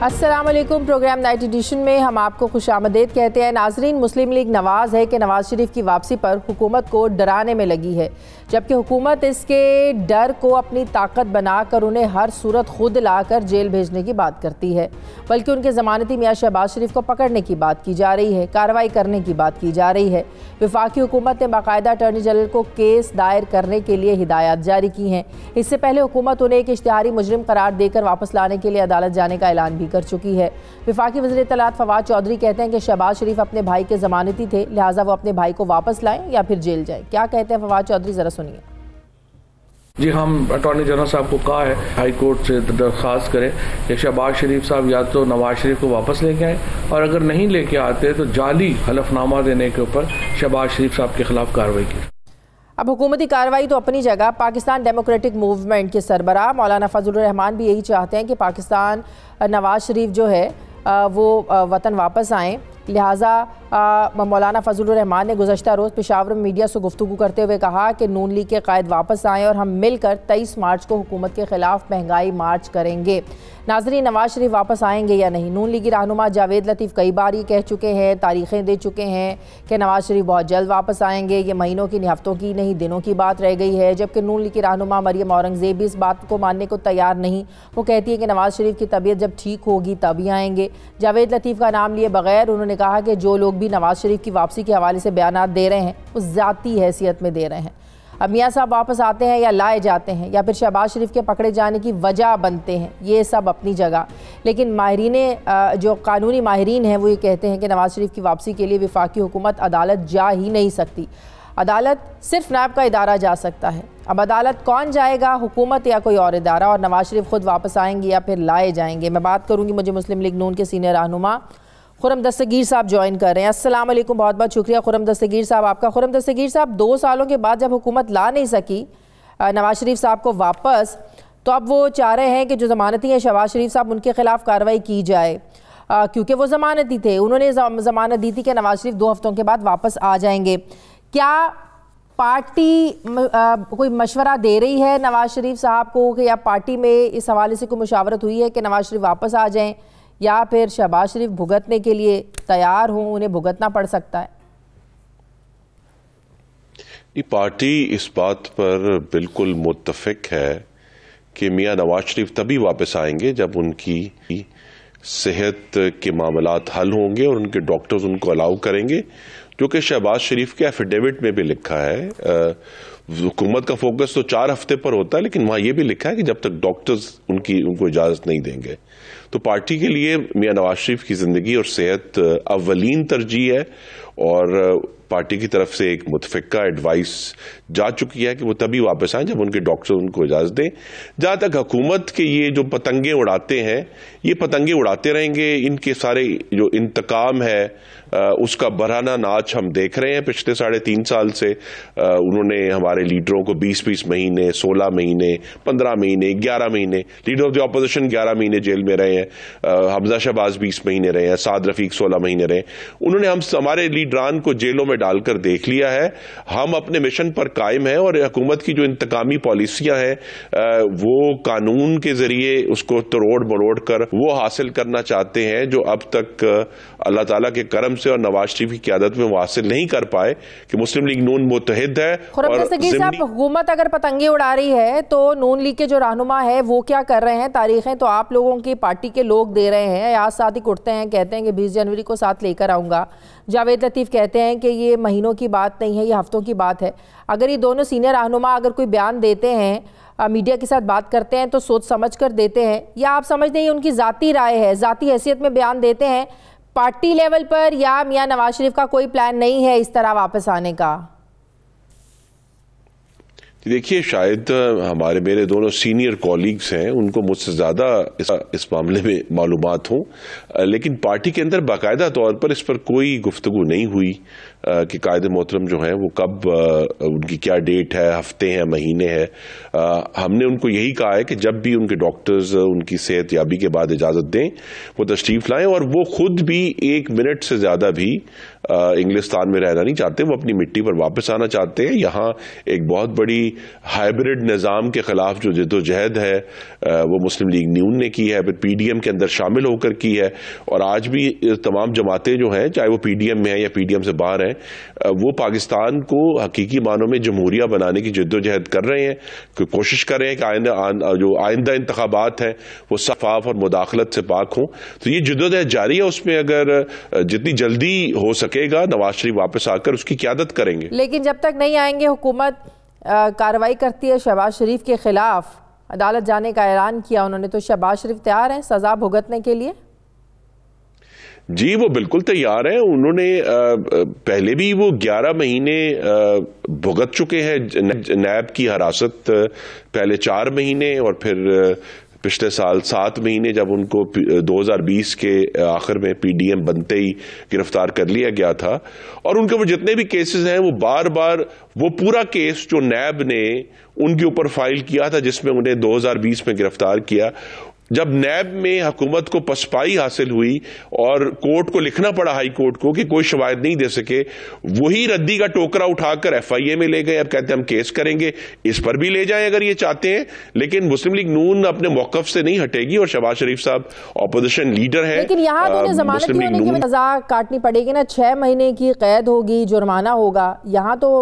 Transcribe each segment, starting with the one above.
अस्सलाम वालेकुम। Programme night addition में हम आपको खुशामदीद कहते हैं। नाजरीन, मुस्लिम लीग नवाज़ है कि नवाज शरीफ की वापसी पर हुकूमत को डराने में लगी है, जबकि हुकूमत इसके डर को अपनी ताकत बनाकर उन्हें हर सूरत खुद लाकर जेल भेजने की बात करती है, बल्कि उनके ज़मानती मियाँ शहबाज शरीफ को पकड़ने की बात की जा रही है, कार्रवाई करने की बात की जा रही है। वफाकी हुकूमत ने बाकायदा अटॉर्नी जनरल को केस दायर करने के लिए हिदायत जारी की हैं। इससे पहले हुकूमत उन्हें एक इश्तिहारी मुजरिम करार देकर वापस लाने के लिए अदालत जाने का ऐलान भी कर चुकी है। वफाकी वज़ीर इत्तलात फवाद चौधरी कहते हैं कि शहबाज शरीफ अपने भाई के ज़मानती थे, लिहाजा वो अपने भाई को वापस लाएं या फिर जेल जाएं। क्या कहते हैं फवाद चौधरी, ज़रा सुनिए। जी, हम अटॉर्नी जनरल साहब को कहा है हाई कोर्ट से दरख्वास्त करें कि शहबाज शरीफ साहब या तो नवाज शरीफ को वापस लेके आए, और अगर नहीं लेके आते तो जाली हलफनामा देने के ऊपर शहबाज शरीफ साहब के खिलाफ कार्रवाई की। अब हुकूमती कार्रवाई तो अपनी जगह, पाकिस्तान डेमोक्रेटिक मूवमेंट के सरबराह मौलाना फजलुर रहमान भी यही चाहते हैं कि पाकिस्तान नवाज शरीफ जो है वो वतन वापस आएँ। लिहाजा मौलाना फजलुर रहमान ने गुज़श्ता रोज़ पेशावर में मीडिया से गुफ्तगू करते हुए कहा कि नून लीग के कायद वापस आएँ और हम मिलकर 23 मार्च को हुकूमत के ख़िलाफ़ महंगाई मार्च करेंगे। नाज़रीन, नवाज शरीफ वापस आएंगे या नहीं? नून लीगी रहनुमा जावेद लतीफ़ कई बार ये कह चुके हैं, तारीखें दे चुके हैं कि नवाज शरीफ बहुत जल्द वापस आएंगे। ये महीनों की, हफ्तों की नहीं, दिनों की बात रह गई है। जबकि नून लीग की रहनुमा मरियम औरंगज़ेब भी इस बात को मानने को तैयार नहीं। वो कहती है कि नवाज शरीफ की तबीयत जब ठीक होगी तभी आएंगे। जावेद लतीफ़ का नाम लिए बगैर उन्होंने कहा कि जो लोग भी नवाज शरीफ की वापसी के हवाले से बयानात दे रहे हैं वो ज़ाती हैसियत में दे रहे हैं। अब मियाँ साहब वापस आते हैं या लाए जाते हैं या फिर शहबाज शरीफ के पकड़े जाने की वजह बनते हैं, ये सब अपनी जगह। लेकिन माहिरीन, जो कानूनी माहिरीन हैं, वो ये कहते हैं कि नवाज शरीफ की वापसी के लिए वफाकी हुकूमत अदालत जा ही नहीं सकती। अदालत सिर्फ नायब का इदारा जा सकता है। अब अदालत कौन जाएगा, हुकूमत या कोई और इदारा? और नवाज शरीफ खुद वापस आएंगे या फिर लाए जाएंगे? मैं बात करूँगी, मुझे मुस्लिम लीग नून के सीनियर रहनुमा खुर्रम दस्तगीर साहब ज्वाइन कर रहे हैं। अस्सलाम वालेकुम, बहुत बहुत शुक्रिया खुर्रम दस्तगीर साहब आपका। खुर्रम दस्तगीर साहब, 2 सालों के बाद जब हुकूमत ला नहीं सकी नवाज शरीफ साहब को वापस, तो अब वो चाह रहे हैं कि जो ज़मानती हैं शहबाज शरीफ साहब, उनके खिलाफ कार्रवाई की जाए, क्योंकि वो ज़मानती थे। उन्होंने ज़मानत दी थी कि नवाज शरीफ 2 हफ्तों के बाद वापस आ जाएंगे। क्या पार्टी कोई मशवरा दे रही है नवाज शरीफ साहब को कि या पार्टी में इस हवाले से कोई मुशावरत हुई है कि नवाज शरीफ वापस आ जाएं, या फिर शहबाज शरीफ भुगतने के लिए तैयार हों, उन्हें भुगतना पड़ सकता है? पार्टी इस बात पर बिल्कुल मुत्तफिक है कि मियां नवाज शरीफ तभी वापस आएंगे जब उनकी सेहत के मामलात हल होंगे और उनके डॉक्टर्स उनको अलाउ करेंगे, जो कि शहबाज शरीफ के एफिडेविट में भी लिखा है। हुकूमत का फोकस तो 4 हफ्ते पर होता है, लेकिन वहां यह भी लिखा है कि जब तक डॉक्टर्स उनको इजाजत नहीं देंगे। तो पार्टी के लिए मियां नवाज शरीफ की जिंदगी और सेहत अव्वलीन तरजीह है, और पार्टी की तरफ से एक मुतफिका एडवाइस जा चुकी है कि वो तभी वापस आए जब उनके डॉक्टर उनको इजाजत दें। जहां तक हुकूमत के ये जो पतंगे उड़ाते हैं, ये पतंगे उड़ाते रहेंगे। इनके सारे जो इंतकाम है उसका बरहाना नाच हम देख रहे हैं पिछले 3.5 साल से। उन्होंने हमारे लीडरों को 20-20 महीने, 16 महीने, 15 महीने, 11 महीने, लीडर ऑफ द ऑपोजिशन 11 महीने जेल में रहे हैं, हमजा शहबाज 20 महीने रहे हैं, साद रफीक 16 महीने रहे। उन्होंने हमारे लीडरान को जेलों में डालकर देख लिया है। हम अपने मिशन पर कायम हैं, और हुकूमत की जो इंतकामी पॉलिसियां हैं वो कानून के जरिए उसको तोड़ मरोड़ कर वो हासिल करना चाहते हैं जो अब तक अल्लाह ताला के करम से और नवाज शरीफ की क़यादत में वो हासिल नहीं कर पाए। कि मुस्लिम लीग नून मुत्तहिद है। हुकूमत अगर पतंगे उड़ा रही है तो नून लीग के जो रहनुमा है वो क्या कर रहे हैं? तारीखें तो आप लोगों की पार्टी के लोग दे रहे हैं। आज साथ ही उठते हैं, कहते हैं कि 20 जनवरी को साथ लेकर आऊंगा। जावेद लतीफ़ कहते हैं कि ये महीनों की बात नहीं है, ये हफ्तों की बात है। अगर ये दोनों सीनियर रहनुमा अगर कोई बयान देते हैं, मीडिया के साथ बात करते हैं, तो सोच समझ कर देते हैं, या आप समझते हैं उनकी ज़ाती राय है, ज़ाती हैसियत में बयान देते हैं? पार्टी लेवल पर या मियां नवाज शरीफ का कोई प्लान नहीं है इस तरह वापस आने का? देखिए, शायद मेरे दोनों सीनियर कॉलीग्स हैं, उनको मुझसे ज़्यादा इस मामले में मालूमात हों, लेकिन पार्टी के अंदर बाकायदा तौर पर इस पर कोई गुफ्तगू नहीं हुई कि कायदे मोहतरम जो हैं वो कब, उनकी क्या डेट है, हफ्ते हैं, महीने हैं। हमने उनको यही कहा है कि जब भी उनके डॉक्टर्स उनकी सेहत याबी के बाद इजाज़त दें वो तशरीफ़ लाएं, और वो खुद भी 1 मिनट से ज़्यादा भी इंग्लिस्तान में रहना नहीं चाहते, वो अपनी मिट्टी पर वापस आना चाहते हैं। यहाँ एक बहुत बड़ी हाइब्रिड निज़ाम के खिलाफ जो जद्दोजहद है वो मुस्लिम लीग नून ने की है, फिर पीडीएम के अंदर शामिल होकर की है, और आज भी तमाम जमातें जो हैं, चाहे वो पीडीएम में है या पीडीएम से बाहर हैं, वो पाकिस्तान को हकीकी मानों में जमहूरिया बनाने की जद्दोजहद कर रहे हैं, कोशिश कर रहे हैं कि जो आइंदा इंतखाबात हैं वो शफाफ और मुदाखलत से पाक हों। तो ये जद्दोजहद जारी है, उसमें अगर जितनी जल्दी हो सकेगा नवाज शरीफ वापस आकर उसकी क़यादत करेंगे। लेकिन जब तक नहीं आएंगे, हुकूमत कार्रवाई करती है शहबाज शरीफ के खिलाफ, अदालत जाने का ऐलान किया उन्होंने, तो शहबाज शरीफ तैयार हैं सजा भुगतने के लिए? जी वो बिल्कुल तैयार हैं। उन्होंने पहले भी वो 11 महीने भुगत चुके हैं नैब की हिरासत, पहले 4 महीने और फिर पिछले साल 7 महीने, जब उनको 2020 के आखिर में पीडीएम बनते ही गिरफ्तार कर लिया गया था। और उनके ऊपर जितने भी केसेस हैं वो बार बार वो पूरा केस जो नैब ने उनके ऊपर फाइल किया था, जिसमें उन्हें 2020 में गिरफ्तार किया, जब नैब में हुकूमत को पसपाई हासिल हुई और कोर्ट को लिखना पड़ा, हाई कोर्ट को, कि कोई शवाहिद नहीं दे सके, वही रद्दी का टोकरा उठाकर एफआईए में ले गए। अब कहते हैं हम केस करेंगे, इस पर भी ले जाएं अगर ये चाहते हैं। लेकिन मुस्लिम लीग नून अपने मौकफ से नहीं हटेगी और शहबाज शरीफ साहब ऑपोजिशन लीडर है। लेकिन यहाँ तो उन्हें जमानत होने की सजा काटनी पड़ेगी ना, 6 महीने की कैद होगी, जुर्माना होगा। यहाँ तो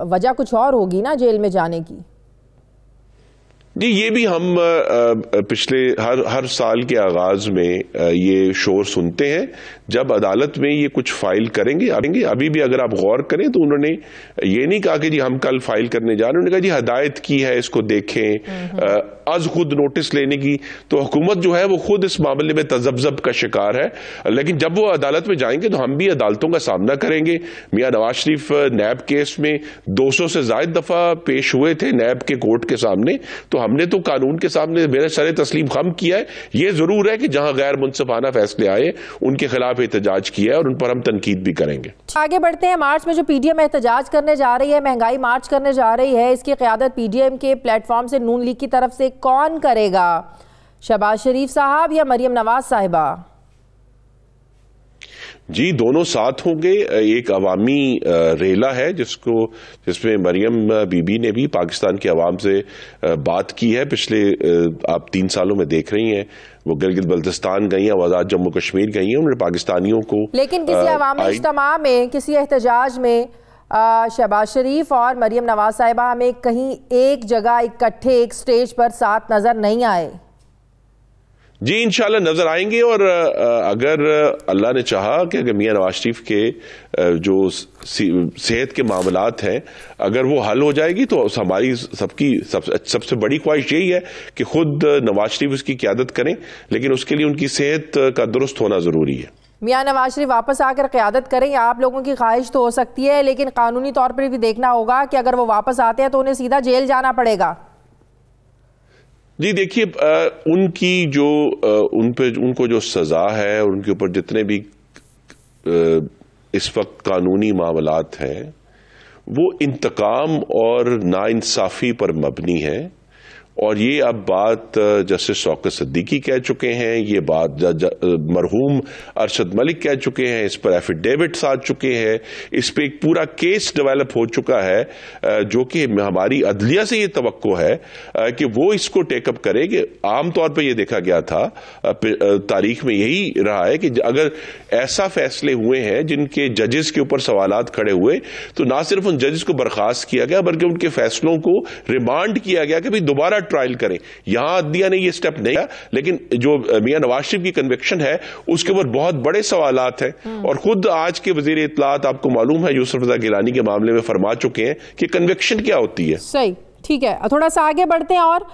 वजह कुछ और होगी ना जेल में जाने की। जी ये भी हम पिछले हर साल के आगाज में ये शोर सुनते हैं जब अदालत में ये कुछ फाइल करेंगे। अभी भी अगर आप गौर करें तो उन्होंने ये नहीं कहा कि जी हम कल फाइल करने जा रहे हैं, उन्होंने कहा जी हदायत की है, इसको देखें, आज खुद नोटिस लेने की। तो हुकूमत जो है वो खुद इस मामले में तजब्जब का शिकार है। लेकिन जब वो अदालत में जाएंगे तो हम भी अदालतों का सामना करेंगे। मियां नवाज शरीफ नैब केस में 200 से ज्यादा दफा पेश हुए थे नैब के कोर्ट के सामने, तो हमने तो कानून के सामने मेरे सरे तस्लीम खम किया है। ये जरूर है कि जहां गैर मुनसिफाना फैसले आए उनके खिलाफ एहतजाज किया है और उन पर हम तनकीद भी करेंगे। आगे बढ़ते हैं। मार्च में जो पीडीएम एहतजाज करने जा रही है, महंगाई मार्च करने जा रही है, इसकी क़यादत पीडीएम के प्लेटफॉर्म से नून लीग की तरफ से कौन करेगा? शहबाज शरीफ साहब या मरियम नवाज साहिबा? जी दोनों साथ होंगे। एक अवामी रेला है जिसमें मरियम बीबी ने भी पाकिस्तान के अवाम से बात की है। पिछले आप 3 सालों में देख रही हैं वो गिलगित बल्तिस्तान गई हैं, आजाद जम्मू कश्मीर गई हैं, उन्होंने पाकिस्तानियों को। लेकिन किसी अवामी इज्तिमा में, किसी एहतजाज में शहबाज शरीफ और मरियम नवाज साहिबा हमें कहीं एक जगह इकट्ठे एक स्टेज पर साथ नजर नहीं आए। जी इंशाल्लाह नजर आएंगे। और अगर अल्लाह ने चाहा कि अगर मियां नवाज शरीफ के जो सेहत के मामलात हैं अगर वो हल हो जाएगी तो हमारी सबसे बड़ी ख्वाहिश यही है कि खुद नवाज शरीफ उसकी क़यादत करें, लेकिन उसके लिए उनकी सेहत का दुरुस्त होना जरूरी है। मियां नवाज शरीफ वापस आकर क़यादत करें, आप लोगों की ख्वाहिश तो हो सकती है, लेकिन कानूनी तौर पर भी देखना होगा कि अगर वो वापस आते हैं तो उन्हें सीधा जेल जाना पड़ेगा। जी देखिए उनकी जो उनको जो सजा है, उनके ऊपर जितने भी इस वक्त कानूनी मामलात हैं वो इंतकाम और नाइंसाफी पर मबनी है। और ये अब बात जस्टिस शौकत सिद्दीकी कह चुके हैं, ये बात मरहूम अरशद मलिक कह चुके हैं, इस पर एफिडेविट्स आ चुके हैं, इस पे एक पूरा केस डेवलप हो चुका है जो कि हमारी अदलिया से ये तवक्को है कि वो इसको टेकअप करे। कि आमतौर पर यह देखा गया था, तारीख में यही रहा है कि अगर ऐसा फैसले हुए हैं जिनके जजेस के ऊपर सवालात खड़े हुए तो ना सिर्फ उन जजेस को बर्खास्त किया गया बल्कि उनके फैसलों को रिमांड किया गया कि भाई दोबारा ट्रायल करें। यहां अदलिया ने ये स्टेप नहीं लिया, लेकिन जो मियां नवाज शरीफ की कन्विक्शन है उसके ऊपर बहुत बड़े सवालात हैं। और खुद आज के वजीर इत्तलात आपको मालूम है यूसुफ रजा गिलानी के मामले में फरमा चुके हैं कि कन्विक्शन क्या होती है। सही, ठीक है, थोड़ा सा आगे बढ़ते हैं। और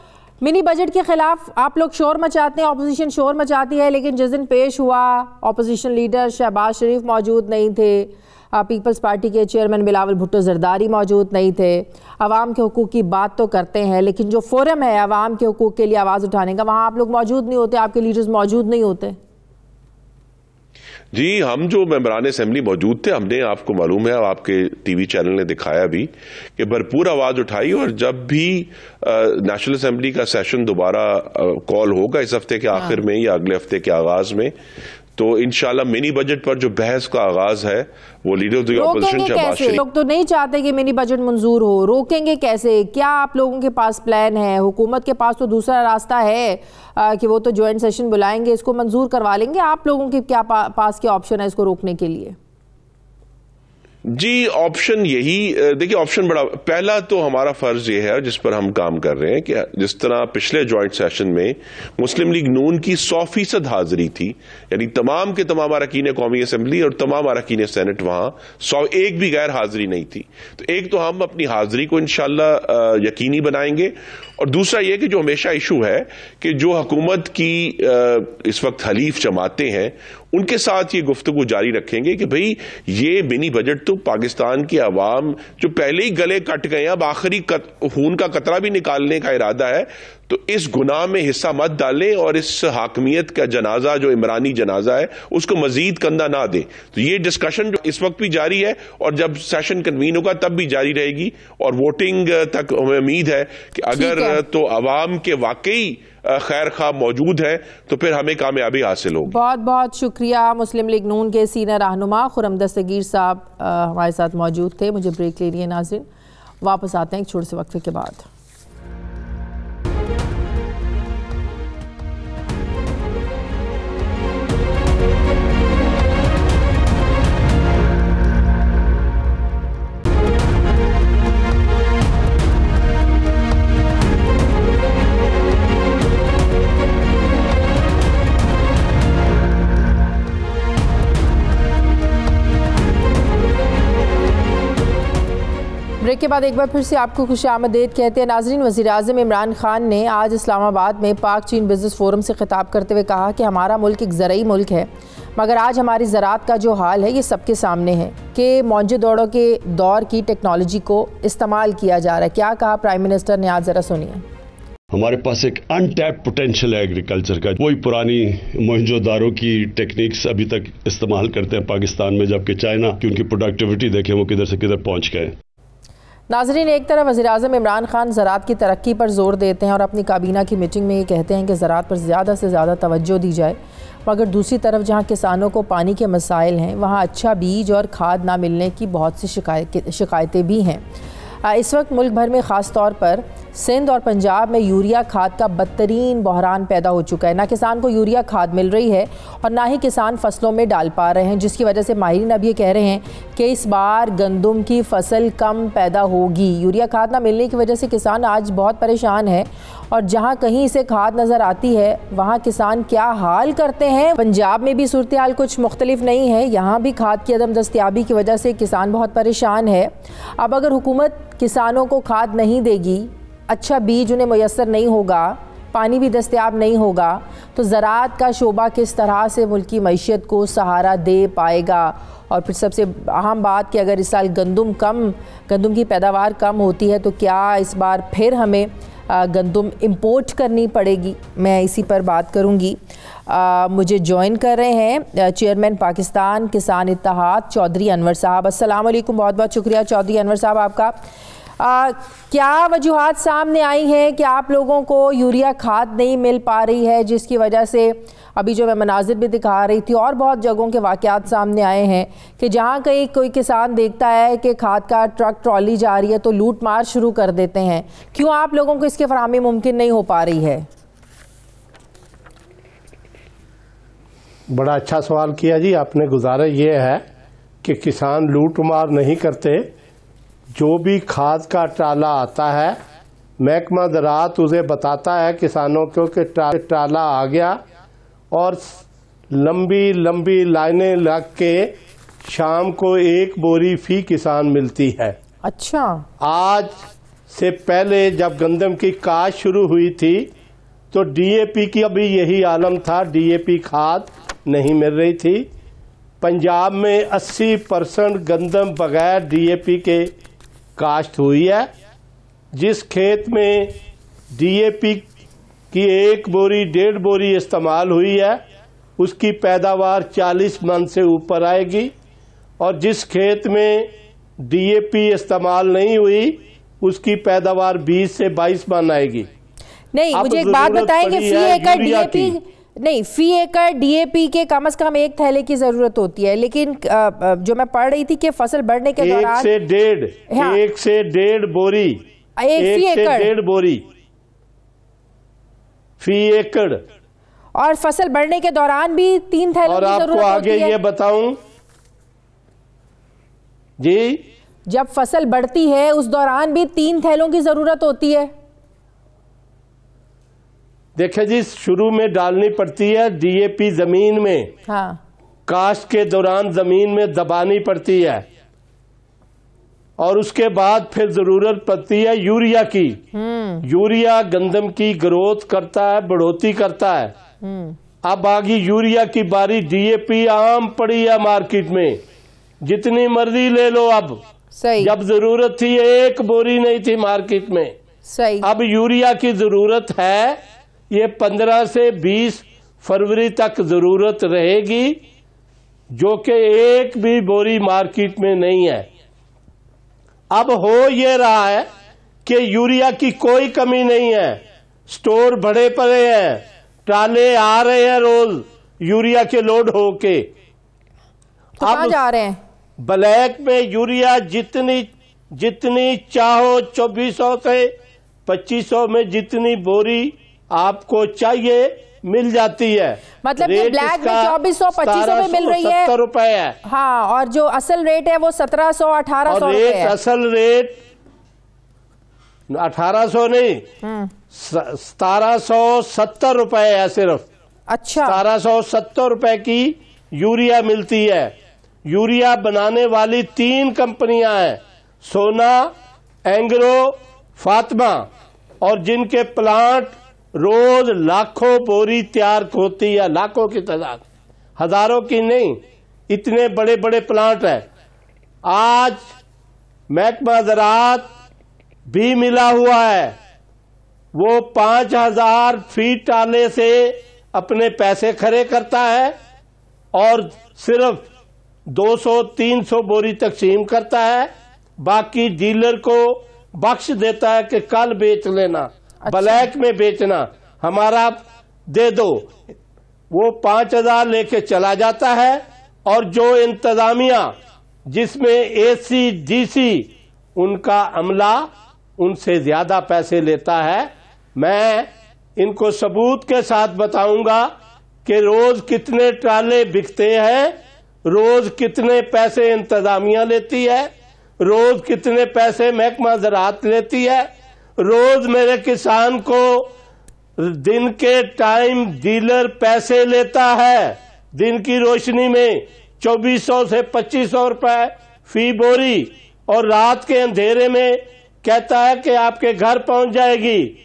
मिनी बजट के खिलाफ आप लोग शोर मचाते हैं, ऑपोजिशन शोर मचाती है, लेकिन जिस दिन पेश हुआ ऑपोजिशन लीडर शहबाज शरीफ मौजूद नहीं थे, पीपल्स पार्टी के चेयरमैन बिलावल भुट्टो जरदारी मौजूद नहीं थे। अवाम के हुकूक की बात तो करते हैं, लेकिन जो फोरम है अवाम के हुकूक के लिए आवाज़ उठाने का, वहाँ आप लोग मौजूद नहीं होते, आपके लीडर्स मौजूद नहीं होते। जी हम जो मेंबरान असेंबली मौजूद थे, हमने आपको मालूम है, आपके टीवी चैनल ने दिखाया भी कि भरपूर आवाज उठाई। और जब भी नेशनल असेंबली का सेशन दोबारा कॉल होगा इस हफ्ते के आखिर में या अगले हफ्ते के आगाज में, तो इंशाल्लाह मिनी बजट पर जो बहस का आगाज है वो leader of the opposition Shahbaz Sharif. लोग तो नहीं चाहते कि मिनी बजट मंजूर हो, रोकेंगे कैसे? क्या आप लोगों के पास प्लान है? हुकूमत के पास तो दूसरा रास्ता है कि वो तो ज्वाइंट सेशन बुलाएंगे, इसको मंजूर करवा लेंगे। आप लोगों के क्या पास क्या ऑप्शन है इसको रोकने के लिए? जी ऑप्शन यही, देखिए ऑप्शन बड़ा, पहला तो हमारा फर्ज ये है जिस पर हम काम कर रहे हैं कि जिस तरह पिछले जॉइंट सेशन में मुस्लिम लीग नून की 100% हाजिरी थी, यानी तमाम के तमाम अरकान कौमी असम्बली और तमाम अरकान सेनेट वहां 101 भी गैर हाजिरी नहीं थी। तो एक तो हम अपनी हाजिरी को इंशाल्लाह यकीनी बनाएंगे, और दूसरा यह कि जो हमेशा इशू है कि जो हुकूमत की इस वक्त हलीफ जमाते हैं उनके साथ ये गुफ्तगू जारी रखेंगे कि भाई ये मिनी बजट तो पाकिस्तान की आवाम जो पहले ही गले कट गए, अब आखिरी खून का कतरा भी निकालने का इरादा है, तो इस गुनाह में हिस्सा मत डालें और इस हाकमियत का जनाजा जो इमरानी जनाजा है उसको मजीद कंधा ना दें। तो ये डिस्कशन जो इस वक्त भी जारी है और जब सेशन कन्वीन होगा तब भी जारी रहेगी, और वोटिंग तक हमें उम्मीद है कि अगर तो अवाम के वाकई खैर खा मौजूद है तो फिर हमें कामयाबी हासिल होगी। बहुत बहुत शुक्रिया। मुस्लिम लीग नून के सीनियर रहनुमा खुर्रम दस्तगीर साहब हमारे साथ मौजूद थे। मुझे ब्रेक ले लिए नाज़रीन, वापस आते हैं एक छोटे से वक्फे के बाद। ब्रेक के बाद एक बार फिर से आपको खुशामदीद कहते हैं नाज़रीन। वज़ीर-ए-आज़म इमरान खान ने आज इस्लामाबाद में पाक चीन बिज़नेस फोरम से खिताब करते हुए कहा कि हमारा मुल्क एक ज़रई मुल्क है, मगर आज हमारी ज़राअत का जो हाल है ये सबके सामने है कि मौजूदा के दौर की टेक्नोलॉजी को इस्तेमाल किया जा रहा है। क्या कहा प्राइम मिनिस्टर ने आज, ज़रा सुनिए। हमारे पास एक अनटैप्ड पोटेंशियल है एग्रीकल्चर का। वही पुरानी मोहनजोदारो की टेक्निक्स अभी तक इस्तेमाल करते हैं पाकिस्तान में, जबकि चाइना की उनकी प्रोडक्टिविटी देखें वो किधर से किधर पहुंच गए। नाज़रीन, एक तरफ वज़ीर-ए-आज़म इमरान खान ज़राअत की तरक्की पर ज़ोर देते हैं और अपनी काबीना की मीटिंग में ये कहते हैं कि ज़राअत पर ज़्यादा से ज़्यादा तवज्जो दी जाए, मगर दूसरी तरफ जहाँ किसानों को पानी के मसाइल हैं वहाँ अच्छा बीज और खाद ना मिलने की बहुत सी शिकायतें भी हैं। इस वक्त मुल्क भर में ख़ास तौर पर सिंध और पंजाब में यूरिया खाद का बदतरीन बहरान पैदा हो चुका है। ना किसान को यूरिया खाद मिल रही है और ना ही किसान फसलों में डाल पा रहे हैं, जिसकी वजह से माहिरीन अब ये कह रहे हैं कि इस बार गंदम की फसल कम पैदा होगी। यूरिया खाद ना मिलने की वजह से किसान आज बहुत परेशान है और जहाँ कहीं इसे खाद नज़र आती है वहाँ किसान क्या हाल करते हैं। पंजाब में भी सूरत हाल कुछ मुख्तलिफ नहीं है, यहाँ भी खाद की अदम दस्तियाबी की वजह से किसान बहुत परेशान है। अब अगर हुकूमत किसानों को खाद नहीं देगी, अच्छा बीज उन्हें मैसर नहीं होगा, पानी भी दस्तयाब नहीं होगा, तो ज़राअत का शोबा किस तरह से मुल्क की मईशत को सहारा दे पाएगा। और फिर सबसे अहम बात कि अगर इस साल गंदम की पैदावार कम होती है तो क्या इस बार फिर हमें गंदम इंपोर्ट करनी पड़ेगी। मैं इसी पर बात करूंगी। मुझे ज्वाइन कर रहे हैं चेयरमैन पाकिस्तान किसान इत्तेहाद चौधरी अनवर साहब। अस्सलाम वालेकुम, बहुत बहुत शुक्रिया चौधरी अनवर साहब आपका। क्या वजूहात सामने आई हैं कि आप लोगों को यूरिया खाद नहीं मिल पा रही है, जिसकी वजह से अभी जो मैं मनाजिर भी दिखा रही थी और बहुत जगहों के वाक़यात सामने आए हैं कि जहाँ कहीं कोई किसान देखता है कि खाद का ट्रक ट्रॉली जा रही है तो लूट मार शुरू कर देते हैं। क्यों आप लोगों को इसकी फराहमी मुमकिन नहीं हो पा रही है? बड़ा अच्छा सवाल किया जी आपने। गुजारिश ये है कि किसान लूट मार नहीं करते। जो भी खाद का ट्राला आता है महकमा ज़राअत उसे बताता है किसानों को कि ट्राला आ गया, और लंबी लंबी लाइनें लग के शाम को एक बोरी फी किसान मिलती है। अच्छा, आज से पहले जब गंदम की काश्त शुरू हुई थी तो डीएपी की अभी यही आलम था, डीएपी खाद नहीं मिल रही थी। पंजाब में 80% गंदम बगैर डीएपी के काश्त हुई है। जिस खेत में डीएपी की 1 बोरी 1.5 बोरी इस्तेमाल हुई है उसकी पैदावार 40 मन से ऊपर आएगी, और जिस खेत में डीएपी इस्तेमाल नहीं हुई उसकी पैदावार 20 से 22 मन आएगी। नहीं, मुझे एक बात बताएं कि फी एकड़ डीएपी नहीं, फी एकड़ डीएपी के कम से कम 1 थैले की जरूरत होती है, लेकिन जो मैं पढ़ रही थी कि फसल बढ़ने के दौरान 1 से 1.5 बोरी, 1 से 1.5 बोरी फी एकड़, और फसल बढ़ने के दौरान भी 3 थैलों की जरूरत होती है। और आपको आगे ये बताऊं जी, जब फसल बढ़ती है उस दौरान भी 3 थैलों की जरूरत होती है। देखिए जी, शुरू में डालनी पड़ती है डीएपी जमीन में, हाँ, काश्त के दौरान जमीन में दबानी पड़ती है, और उसके बाद फिर जरूरत पड़ती है यूरिया की। यूरिया गंदम की ग्रोथ करता है, बढ़ोतरी करता है। अब आ गई यूरिया की बारी। डीएपी आम पड़ी है मार्केट में, जितनी मर्जी ले लो। अब सही, जब जरूरत थी 1 बोरी नहीं थी मार्केट में, सही। अब यूरिया की जरूरत है। ये 15 से 20 फरवरी तक जरूरत रहेगी, जो कि 1 भी बोरी मार्केट में नहीं है। अब हो ये रहा है कि यूरिया की कोई कमी नहीं है, स्टोर भरे पड़े हैं, ट्राले आ रहे हैं रोज यूरिया के लोड होके। तो कहां जा रहे हैं? ब्लैक में यूरिया जितनी चाहो 2400 से 2500 में जितनी बोरी आपको चाहिए मिल जाती है। मतलब कि ब्लैक में 2400-2500 में मिल रही है, 70 रुपए है। हाँ, और जो असल रेट है वो 1700-1800 रुपए है। असल रेट 1800 नहीं, 1770 रुपए है सिर्फ। अच्छा, 1770 रुपए की यूरिया मिलती है। यूरिया बनाने वाली 3 कंपनियां हैं, सोना, एंग्रो, फातिमा, और जिनके प्लांट रोज लाखों बोरी तैयार होती है, लाखों की तादाद, हजारों की नहीं। इतने बड़े बड़े प्लांट है। आज महकमा ज़राअत भी मिला हुआ है, वो 5000 फीट टाले से अपने पैसे खड़े करता है और सिर्फ 200-300 बोरी तकसीम करता है। बाकी डीलर को बख्श देता है कि कल बेच लेना। अच्छा। ब्लैक में बेचना, हमारा दे दो। वो 5000 लेके चला जाता है, और जो इंतजामिया जिसमें एसी डीसी उनका अमला उनसे ज्यादा पैसे लेता है। मैं इनको सबूत के साथ बताऊंगा कि रोज कितने ट्राले बिकते हैं, रोज कितने पैसे इंतजामिया लेती है, रोज कितने पैसे महकमा ज़राअत लेती है। रोज मेरे किसान को दिन के टाइम डीलर पैसे लेता है, दिन की रोशनी में 2400 से 2500 रुपए फी बोरी, और रात के अंधेरे में कहता है कि आपके घर पहुंच जाएगी।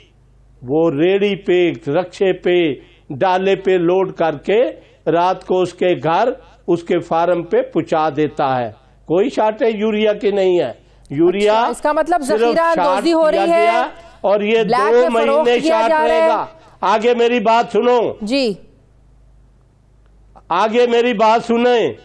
वो रेडी पे, रक्षे पे, डाले पे लोड करके रात को उसके घर, उसके फार्म पे पहुंचा देता है। कोई शार्टेज यूरिया की नहीं है। यूरिया अच्छा, इसका मतलब जखीरा अंदोजी हो रही है, और ये 2 महीने शार्ट रहेगा। आगे मेरी बात सुनो जी, आगे मेरी बात सुने।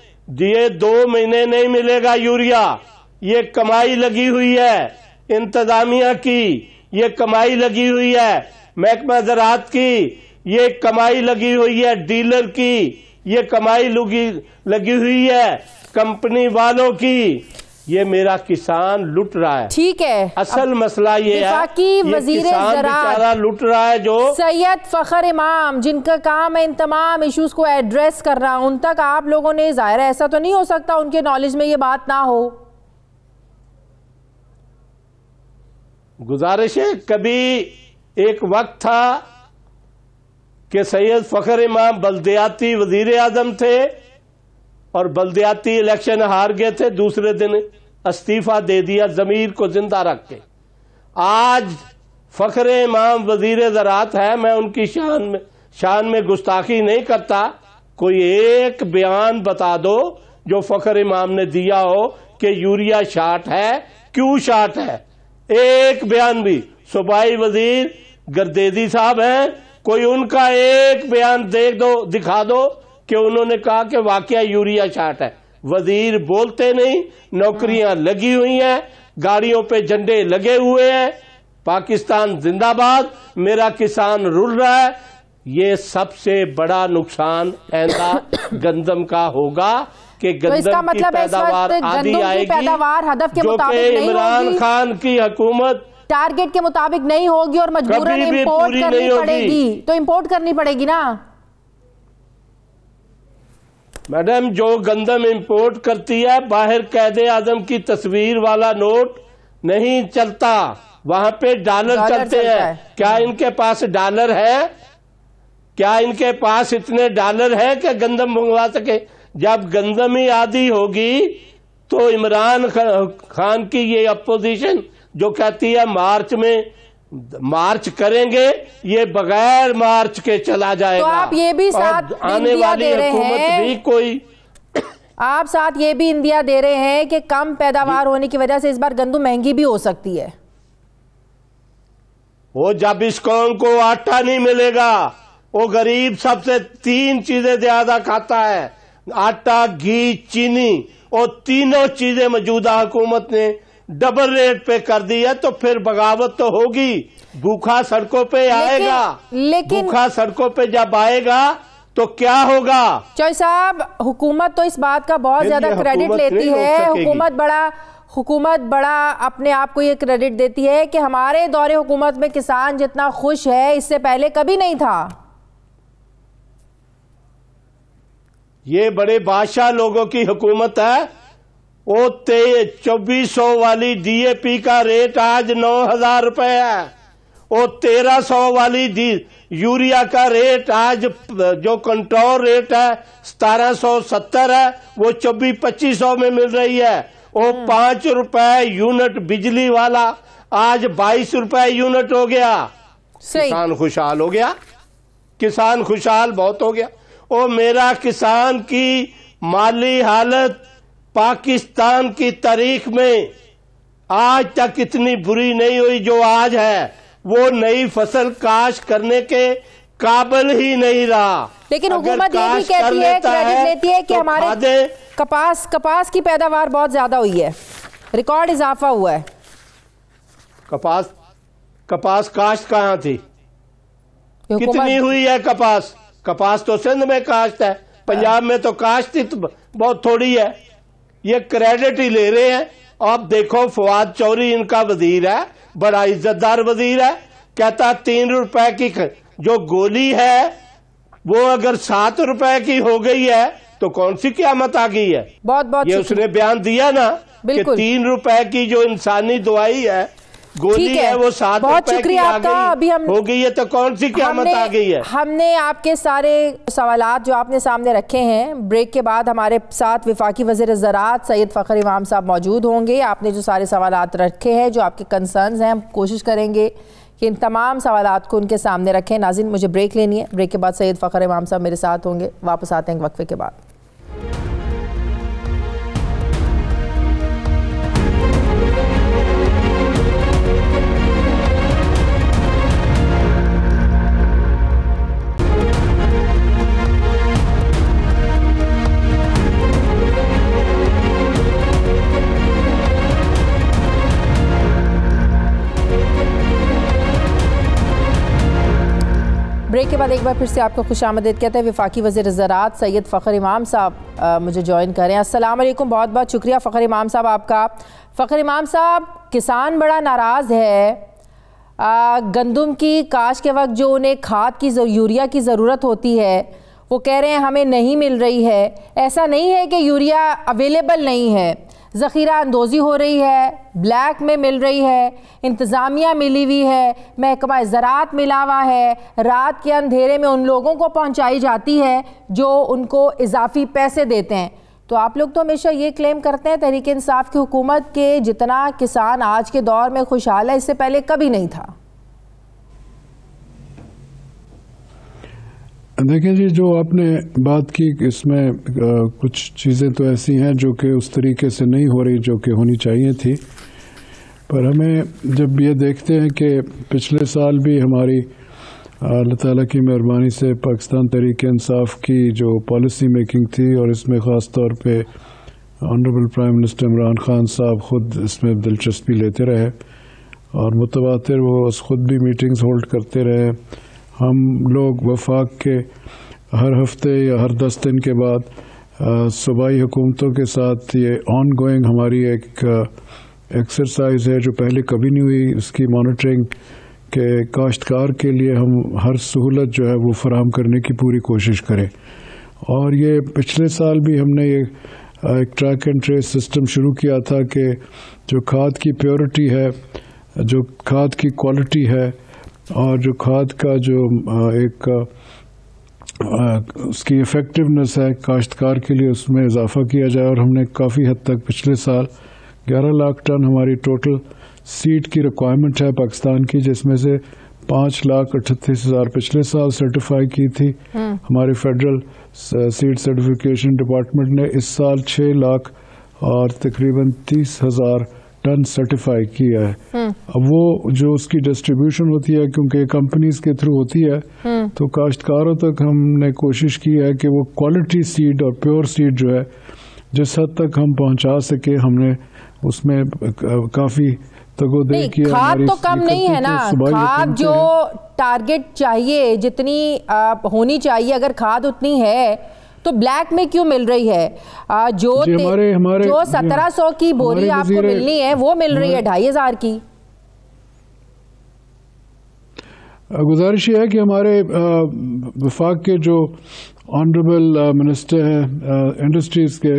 ये 2 महीने नहीं मिलेगा यूरिया। ये कमाई लगी हुई है इंतजामिया की, ये कमाई लगी हुई है महकमा ज़राअत की, ये कमाई लगी हुई है डीलर की, ये कमाई लगी हुई है कंपनी वालों की। ये मेरा किसान लुट रहा है। ठीक है, असल मसला ये है कि वजीर ज़राअत लुट रहा है। जो सैयद फखर इमाम, जिनका काम है इन तमाम इश्यूज को एड्रेस करना, उन तक आप लोगों ने, जाहिर है ऐसा तो नहीं हो सकता उनके नॉलेज में ये बात ना हो। गुजारिश है, कभी एक वक्त था कि सैयद फखर इमाम बल्दियाती वजीर आजम थे, और बल्दियाती इलेक्शन हार गए थे, दूसरे दिन इस्तीफा दे दिया ज़मीर को जिंदा रख के। आज फखर इमाम वजीर ज़राअत है, मैं उनकी शान में गुस्ताखी नहीं करता। कोई एक बयान बता दो जो फखर इमाम ने दिया हो कि यूरिया शार्ट है, क्यों शार्ट है। एक बयान भी। सूबाई वजीर गर्देदी साहब हैं, कोई उनका एक बयान दिखा दो कि उन्होंने कहा कि वाकया यूरिया शार्ट है। वजीर बोलते नहीं, नौकरियां लगी हुई हैं, गाड़ियों पे झंडे लगे हुए हैं, पाकिस्तान जिंदाबाद, मेरा किसान रुल रहा है। ये सबसे बड़ा नुकसान आइंदा गंदम का होगा कि गंदम की पैदावार आधी आएगी पैदावार हदफ के जो कि मुताबिक नहीं इमरान होगी, खान की हुकूमत टारगेट के मुताबिक नहीं होगी और मजबूरन इंपोर्ट करनी पड़ेगी, तो इंपोर्ट करनी पड़ेगी ना मैडम। जो गंदम इंपोर्ट करती है बाहर कायदे आजम की तस्वीर वाला नोट नहीं चलता, वहां पे डॉलर चलते हैं। क्या इनके पास डॉलर है? क्या इनके पास इतने डॉलर है कि गंदम मंगवा सके? जब गंदम ही आधी होगी तो इमरान खान की ये अपोजिशन जो कहती है मार्च में मार्च करेंगे, ये बगैर मार्च के चला जाएगा। तो आप ये भी साथ आने वाली हुकूमत भी कोई आप साथ ये भी इंदिया दे रहे हैं कि कम पैदावार होने की वजह से इस बार गंदम महंगी भी हो सकती है। वो जब इस कौम को आटा नहीं मिलेगा, वो गरीब सबसे 3 चीजें ज्यादा खाता है, आटा, घी, चीनी, और तीनों चीजें मौजूदा हुकूमत ने डबल रेट पे कर दी है, तो फिर बगावत तो होगी। भूखा सड़कों पे आएगा, लेकिन भूखा सड़कों पे जब आएगा तो क्या होगा? चौधरी साहब, हुकूमत तो इस बात का बहुत ज्यादा क्रेडिट लेती है, हुकूमत बड़ा अपने आप को ये क्रेडिट देती है कि हमारे दौरे हुकूमत में किसान जितना खुश है इससे पहले कभी नहीं था। ये बड़े बादशाह लोगों की हुकूमत है। वो 2400 वाली डीएपी का रेट आज 9000 रुपए है। वो 1300 वाली यूरिया का रेट आज जो कंट्रोल रेट है 1770 है, वो 2400-2500 में मिल रही है। वो 5 रुपए यूनिट बिजली वाला आज 22 रुपए यूनिट हो गया। किसान खुशहाल हो गया, किसान खुशहाल बहुत हो गया। और मेरा किसान की माली हालत पाकिस्तान की तारीख में आज तक इतनी बुरी नहीं हुई जो आज है। वो नई फसल काश्त करने के काबिल ही नहीं रहा। लेकिन हुकूमत ये भी कहती है, क्रेडिट लेती है कि हमारे कपास की पैदावार बहुत ज्यादा हुई है, रिकॉर्ड इजाफा हुआ है। कपास काश्त कहाँ थी? कितनी हुई है कपास? कपास तो सिंध में काश्त है, पंजाब में तो काश्त ही बहुत थोड़ी है। ये क्रेडिट ही ले रहे हैं। अब देखो, फवाद चौधरी इनका वजीर है, बड़ा इज्जतदार वजीर है, कहता 3 रुपए की जो गोली है वो अगर 7 रुपए की हो गई है तो कौन सी क़यामत आ गई है। बहुत ये उसने बयान दिया ना कि 3 रुपए की जो इंसानी दवाई है, गोली है, वो 7 रुपए की आ गई, हो गई है, तो कौन सी क़यामत आ गई है। हमने आपके सारे सवालात जो आपने सामने रखे हैं, ब्रेक के बाद हमारे साथ वफाकी वज़ीर ज़राअत सैयद फ़खर इमाम साहब मौजूद होंगे। आपने जो सारे सवालात रखे हैं, जो आपके कंसर्न्स हैं, हम कोशिश करेंगे कि इन तमाम सवालात को उनके सामने रखें। नाज़रीन, मुझे ब्रेक लेनी है, ब्रेक के बाद सैयद फ़खर इमाम साहब मेरे साथ होंगे। वापस आते हैं वक्फे के बाद। ब्रेक के बाद एक बार फिर से आपको खुशामदीद कहते हैं। वफाकी वज़ीर ज़राअत सैयद फ़खर इमाम साहब मुझे ज्वाइन करें। अस्सलाम वालेकुम, बहुत बहुत शुक्रिया फ़खर इमाम साहब आपका। फ़खर इमाम साहब, किसान बड़ा नाराज़ है। गंदम की काश्त के वक्त जो उन्हें खाद की यूरिया की ज़रूरत होती है वो कह रहे हैं हमें नहीं मिल रही है। ऐसा नहीं है कि यूरिया अवेलेबल नहीं है, ज़ख़ीरा अंदोज़ी हो रही है, ब्लैक में मिल रही है, इंतज़ामिया मिली हुई है, महकमा ज़राअत मिला हुआ है, रात के अंधेरे में उन लोगों को पहुंचाई जाती है जो उनको इजाफी पैसे देते हैं। तो आप लोग तो हमेशा ये क्लेम करते हैं तहरीक इंसाफ की हुकूमत के जितना किसान आज के दौर में खुशहाल है, इससे पहले कभी नहीं था। देखिए जी, जो आपने बात की इसमें कुछ चीज़ें तो ऐसी हैं जो कि उस तरीके से नहीं हो रही जो कि होनी चाहिए थी। पर हमें जब ये देखते हैं कि पिछले साल भी हमारी अल्लाह ताला की मेहरबानी से पाकिस्तान तहरीक इंसाफ की जो पॉलिसी मेकिंग थी, और इसमें ख़ास तौर पे honourable prime minister Imran Khan साहब ख़ुद इसमें दिलचस्पी लेते रहे और मुतवातिर वो ख़ुद भी मीटिंग्स होल्ड करते रहे। हम लोग वफाक के हर हफ्ते या हर 10 दिन के बाद सूबाई हुकूमतों के साथ ये ऑन गोइंग हमारी एक एक्सरसाइज है जो पहले कभी नहीं हुई, उसकी मॉनिटरिंग के काश्तकार के लिए हम हर सहूलत जो है वो फराहम करने की पूरी कोशिश करें। और ये पिछले साल भी हमने ये एक ट्रैक एंड ट्रेस सिस्टम शुरू किया था कि जो खाद की प्योरिटी है, जो खाद की क्वालिटी है और जो खाद का जो एक उसकी इफ़ेक्टिवनेस है काश्तकार के लिए, उसमें इजाफा किया जाए। और हमने काफ़ी हद तक पिछले साल 11 लाख टन हमारी टोटल सीड की रिक्वायरमेंट है पाकिस्तान की, जिसमें से 5,38,000 पिछले साल सर्टिफाई की थी। हमारे फेडरल सीड सर्टिफिकेशन डिपार्टमेंट ने इस साल 6 लाख और तकरीबन 30,000 टन सर्टिफाई किया है। अब वो जो उसकी डिस्ट्रीब्यूशन होती है, क्योंकि कंपनीज के थ्रू होती है, तो काश्तकारों तक हमने कोशिश की है कि वो क्वालिटी सीड और प्योर सीड जो है जिस हद तक हम पहुंचा सके, हमने उसमें काफी तगोदे किया। खाद तो कम नहीं है ना, खाद जो टारगेट चाहिए जितनी होनी चाहिए, अगर खाद उतनी है तो ब्लैक में क्यों मिल रही है? जो 1700 की बोरी आपको मिलनी है वो मिल रही है 2,500 की। गुजारिश है कि हमारे वफाक के जो ऑनरेबल मिनिस्टर हैं इंडस्ट्रीज के,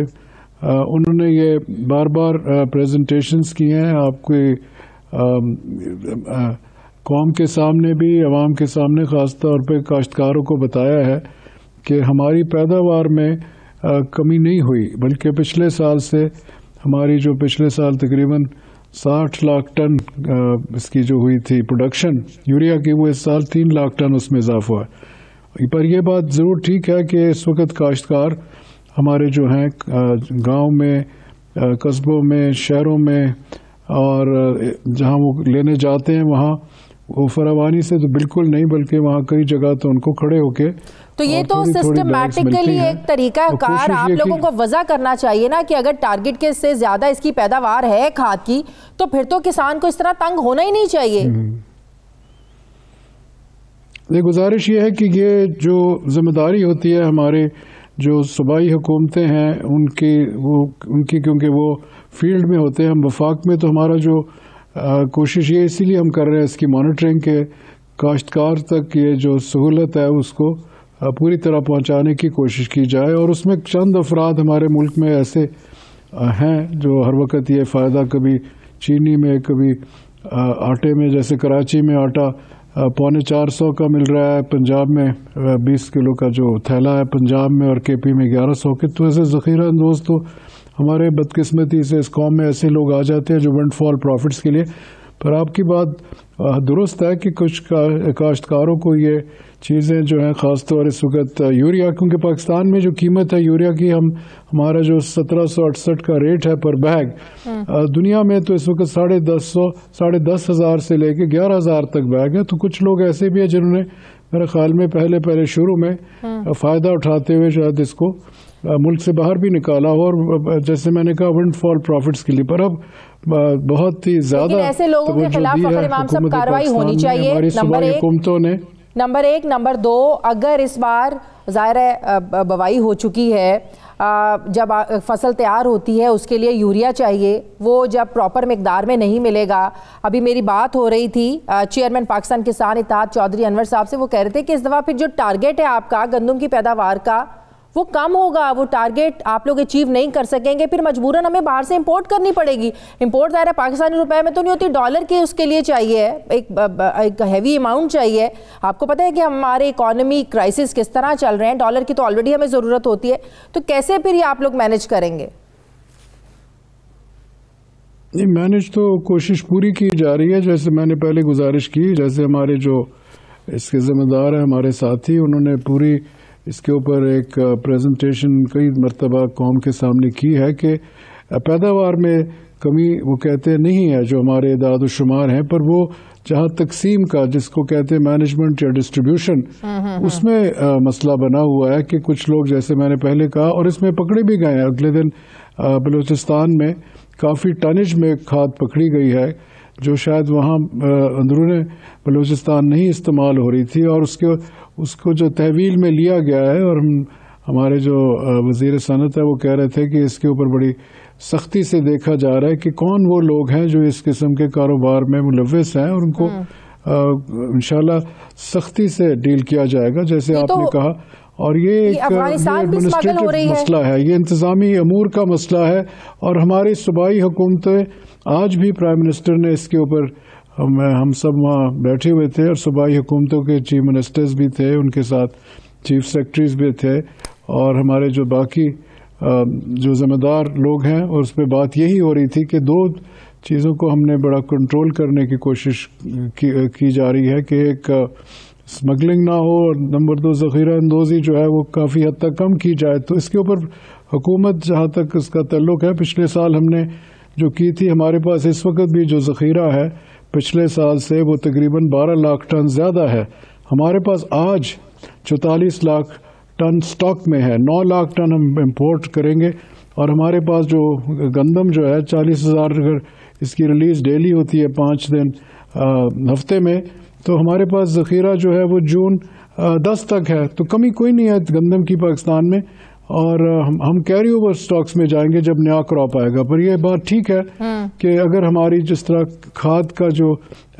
उन्होंने ये बार बार प्रेजेंटेशंस किए हैं आपके कौम के सामने भी, अवाम के सामने, ख़ास तौर पे काश्तकारों को बताया है कि हमारी पैदावार में कमी नहीं हुई, बल्कि पिछले साल से हमारी जो पिछले साल तकरीबन 60 लाख टन इसकी जो हुई थी प्रोडक्शन यूरिया की, वो इस साल 3 लाख टन उसमें इजाफा हुआ है। पर यह बात ज़रूर ठीक है कि इस वक्त काश्तकार हमारे जो हैं गांव में, कस्बों में, शहरों में और जहां वो लेने जाते हैं वहां वो फरावानी से तो बिल्कुल नहीं, बल्कि वहाँ कई जगह तो उनको खड़े होके, तो ये तो सिस्टमैटिकली एक तरीका कार आप लोगों को वजह करना चाहिए ना कि अगर टारगेट के से ज्यादा इसकी पैदावार है खाद की, तो फिर तो किसान को इस तरह तंग होना ही नहीं चाहिए। ये गुजारिश ये है कि ये जो जिम्मेदारी होती है हमारे जो सूबाई हुकूमतें हैं उनकी क्योंकि वो फील्ड में होते हैं, हम वफाक में तो हमारा जो कोशिश ये इसीलिए हम कर रहे हैं इसकी मॉनिटरिंग के काश्तकार तक ये जो सहूलत है उसको पूरी तरह पहुंचाने की कोशिश की जाए। और उसमें चंद अफराद हमारे मुल्क में ऐसे हैं जो हर वक्त ये फ़ायदा, कभी चीनी में, कभी आटे में, जैसे कराची में आटा 450 का मिल रहा है, पंजाब में 20 किलो का जो थैला है पंजाब में, और केपी में 1100 के। तो ऐसे ज़ख़ीरा अंदोज़ तो हमारे बदकिस्मती से इस कौम में ऐसे लोग आ जाते हैं जो विंडफॉल प्रॉफिट्स के लिए। पर आपकी बात दुरुस्त है कि कुछ काश्तकारों को ये चीज़ें जो हैं ख़ास तौर इस वक्त यूरिया, क्योंकि पाकिस्तान में जो कीमत है यूरिया की, हमारा जो 1768 का रेट है पर बैग, दुनिया में तो इस वक्त 10,500 से लेके 11,000 तक बैग है। तो कुछ लोग ऐसे भी हैं जिन्होंने मेरे ख्याल में पहले शुरू में फ़ायदा उठाते हुए शायद इसको मुल्क से बाहर भी निकाला, और जैसे मैंने कहा विंडफॉल प्रॉफिट्स के लिए। पर अब बहुत ही ज्यादा ऐसे लोगों के खिलाफ फखर इमाम साहब कार्रवाई होनी चाहिए, नंबर एक। नंबर 2, अगर इस बार ज़ाहिर है बवाई हो चुकी है, जब फसल तैयार होती है उसके लिए यूरिया चाहिए, वो जब प्रॉपर मिकदार में नहीं मिलेगा। अभी मेरी बात हो रही थी चेयरमैन पाकिस्तान किसान इत्तेहाद चौधरी अनवर साहब से, वो कह रहे थे कि इस दफ़ा फिर जो टारगेट है आपका गंदम की पैदावार का वो कम होगा, वो टारगेट आप लोग अचीव नहीं कर सकेंगे, फिर मजबूरन हमें बाहर से इंपोर्ट करनी पड़ेगी। इंपोर्ट ज़ाहिर है पाकिस्तानी रुपए में तो नहीं होती, डॉलर की उसके लिए चाहिए, एक हैवी अमाउंट चाहिए। आपको पता है कि हमारे इकोनॉमी क्राइसिस किस तरह चल रहे हैं, डॉलर की तो ऑलरेडी हमें ज़रूरत होती है, तो कैसे फिर ये आप लोग मैनेज करेंगे? नहीं, मैनेज तो कोशिश पूरी की जा रही है, जैसे मैंने पहले गुजारिश की, जैसे हमारे जो इसके जिम्मेदार हैं हमारे साथी, उन्होंने पूरी इसके ऊपर एक प्रेजेंटेशन कई मरतबा कौम के सामने की है कि पैदावार में कमी वो कहते नहीं है जो हमारे इदाद शुमार हैं, पर वो जहाँ तकसीम का जिसको कहते हैं मैनेजमेंट या डिस्ट्रीब्यूशन, उसमें मसला बना हुआ है कि कुछ लोग, जैसे मैंने पहले कहा, और इसमें पकड़े भी गए हैं। अगले दिन बलूचिस्तान में काफ़ी टनेज में खाद पकड़ी गई है जो शायद वहाँ अंदरूने बलूचिस्तान नहीं इस्तेमाल हो रही थी, और उसको जो तहवील में लिया गया है। और हमारे जो वज़ीर सनत है वो कह रहे थे कि इसके ऊपर बड़ी सख्ती से देखा जा रहा है कि कौन वो लोग हैं जो इस किस्म के कारोबार में मुलव्वस हैं, और उनको इंशाल्लाह सख्ती से डील किया जाएगा, जैसे आपने कहा। और ये एक एडमिनिस्ट्रेटिव मसला है, ये इंतजामी अमूर का मसला है। और हमारी सूबाई हुकूमतें, आज भी प्राइम मिनिस्टर ने इसके ऊपर, हम सब वहाँ बैठे हुए थे और सूबाई हुकूमतों के चीफ मिनिस्टर्स भी थे, उनके साथ चीफ सेक्रेटरीज भी थे, और हमारे जो बाकी जो जिम्मेदार लोग हैं, और उस पर बात यही हो रही थी कि दो चीज़ों को हमने बड़ा कंट्रोल करने की कोशिश की जा रही है कि एक स्मगलिंग ना हो, और नंबर 2 ज़ख़ीरा अंदोज़ी जो है वो काफ़ी हद तक कम की जाए। तो इसके ऊपर हुकूमत जहाँ तक इसका ताल्लुक है, पिछले साल हमने जो की थी, हमारे पास इस वक्त भी जो ज़ख़ीरा है पिछले साल से वो तकरीबन 12 लाख टन ज़्यादा है। हमारे पास आज 44 लाख टन स्टॉक में है, 9 लाख टन हम इम्पोर्ट करेंगे। और हमारे पास जो गंदम जो है 40,000, अगर इसकी रिलीज़ डेली होती है 5 दिन हफ्ते में, तो हमारे पास ज़ख़ीरा जो है वो जून 10 तक है। तो कमी कोई नहीं है गंदम की पाकिस्तान में, और हम कैरी ओवर स्टॉक्स में जाएंगे जब नया क्रॉप आएगा। पर यह बात ठीक है कि अगर हमारी जिस तरह खाद का जो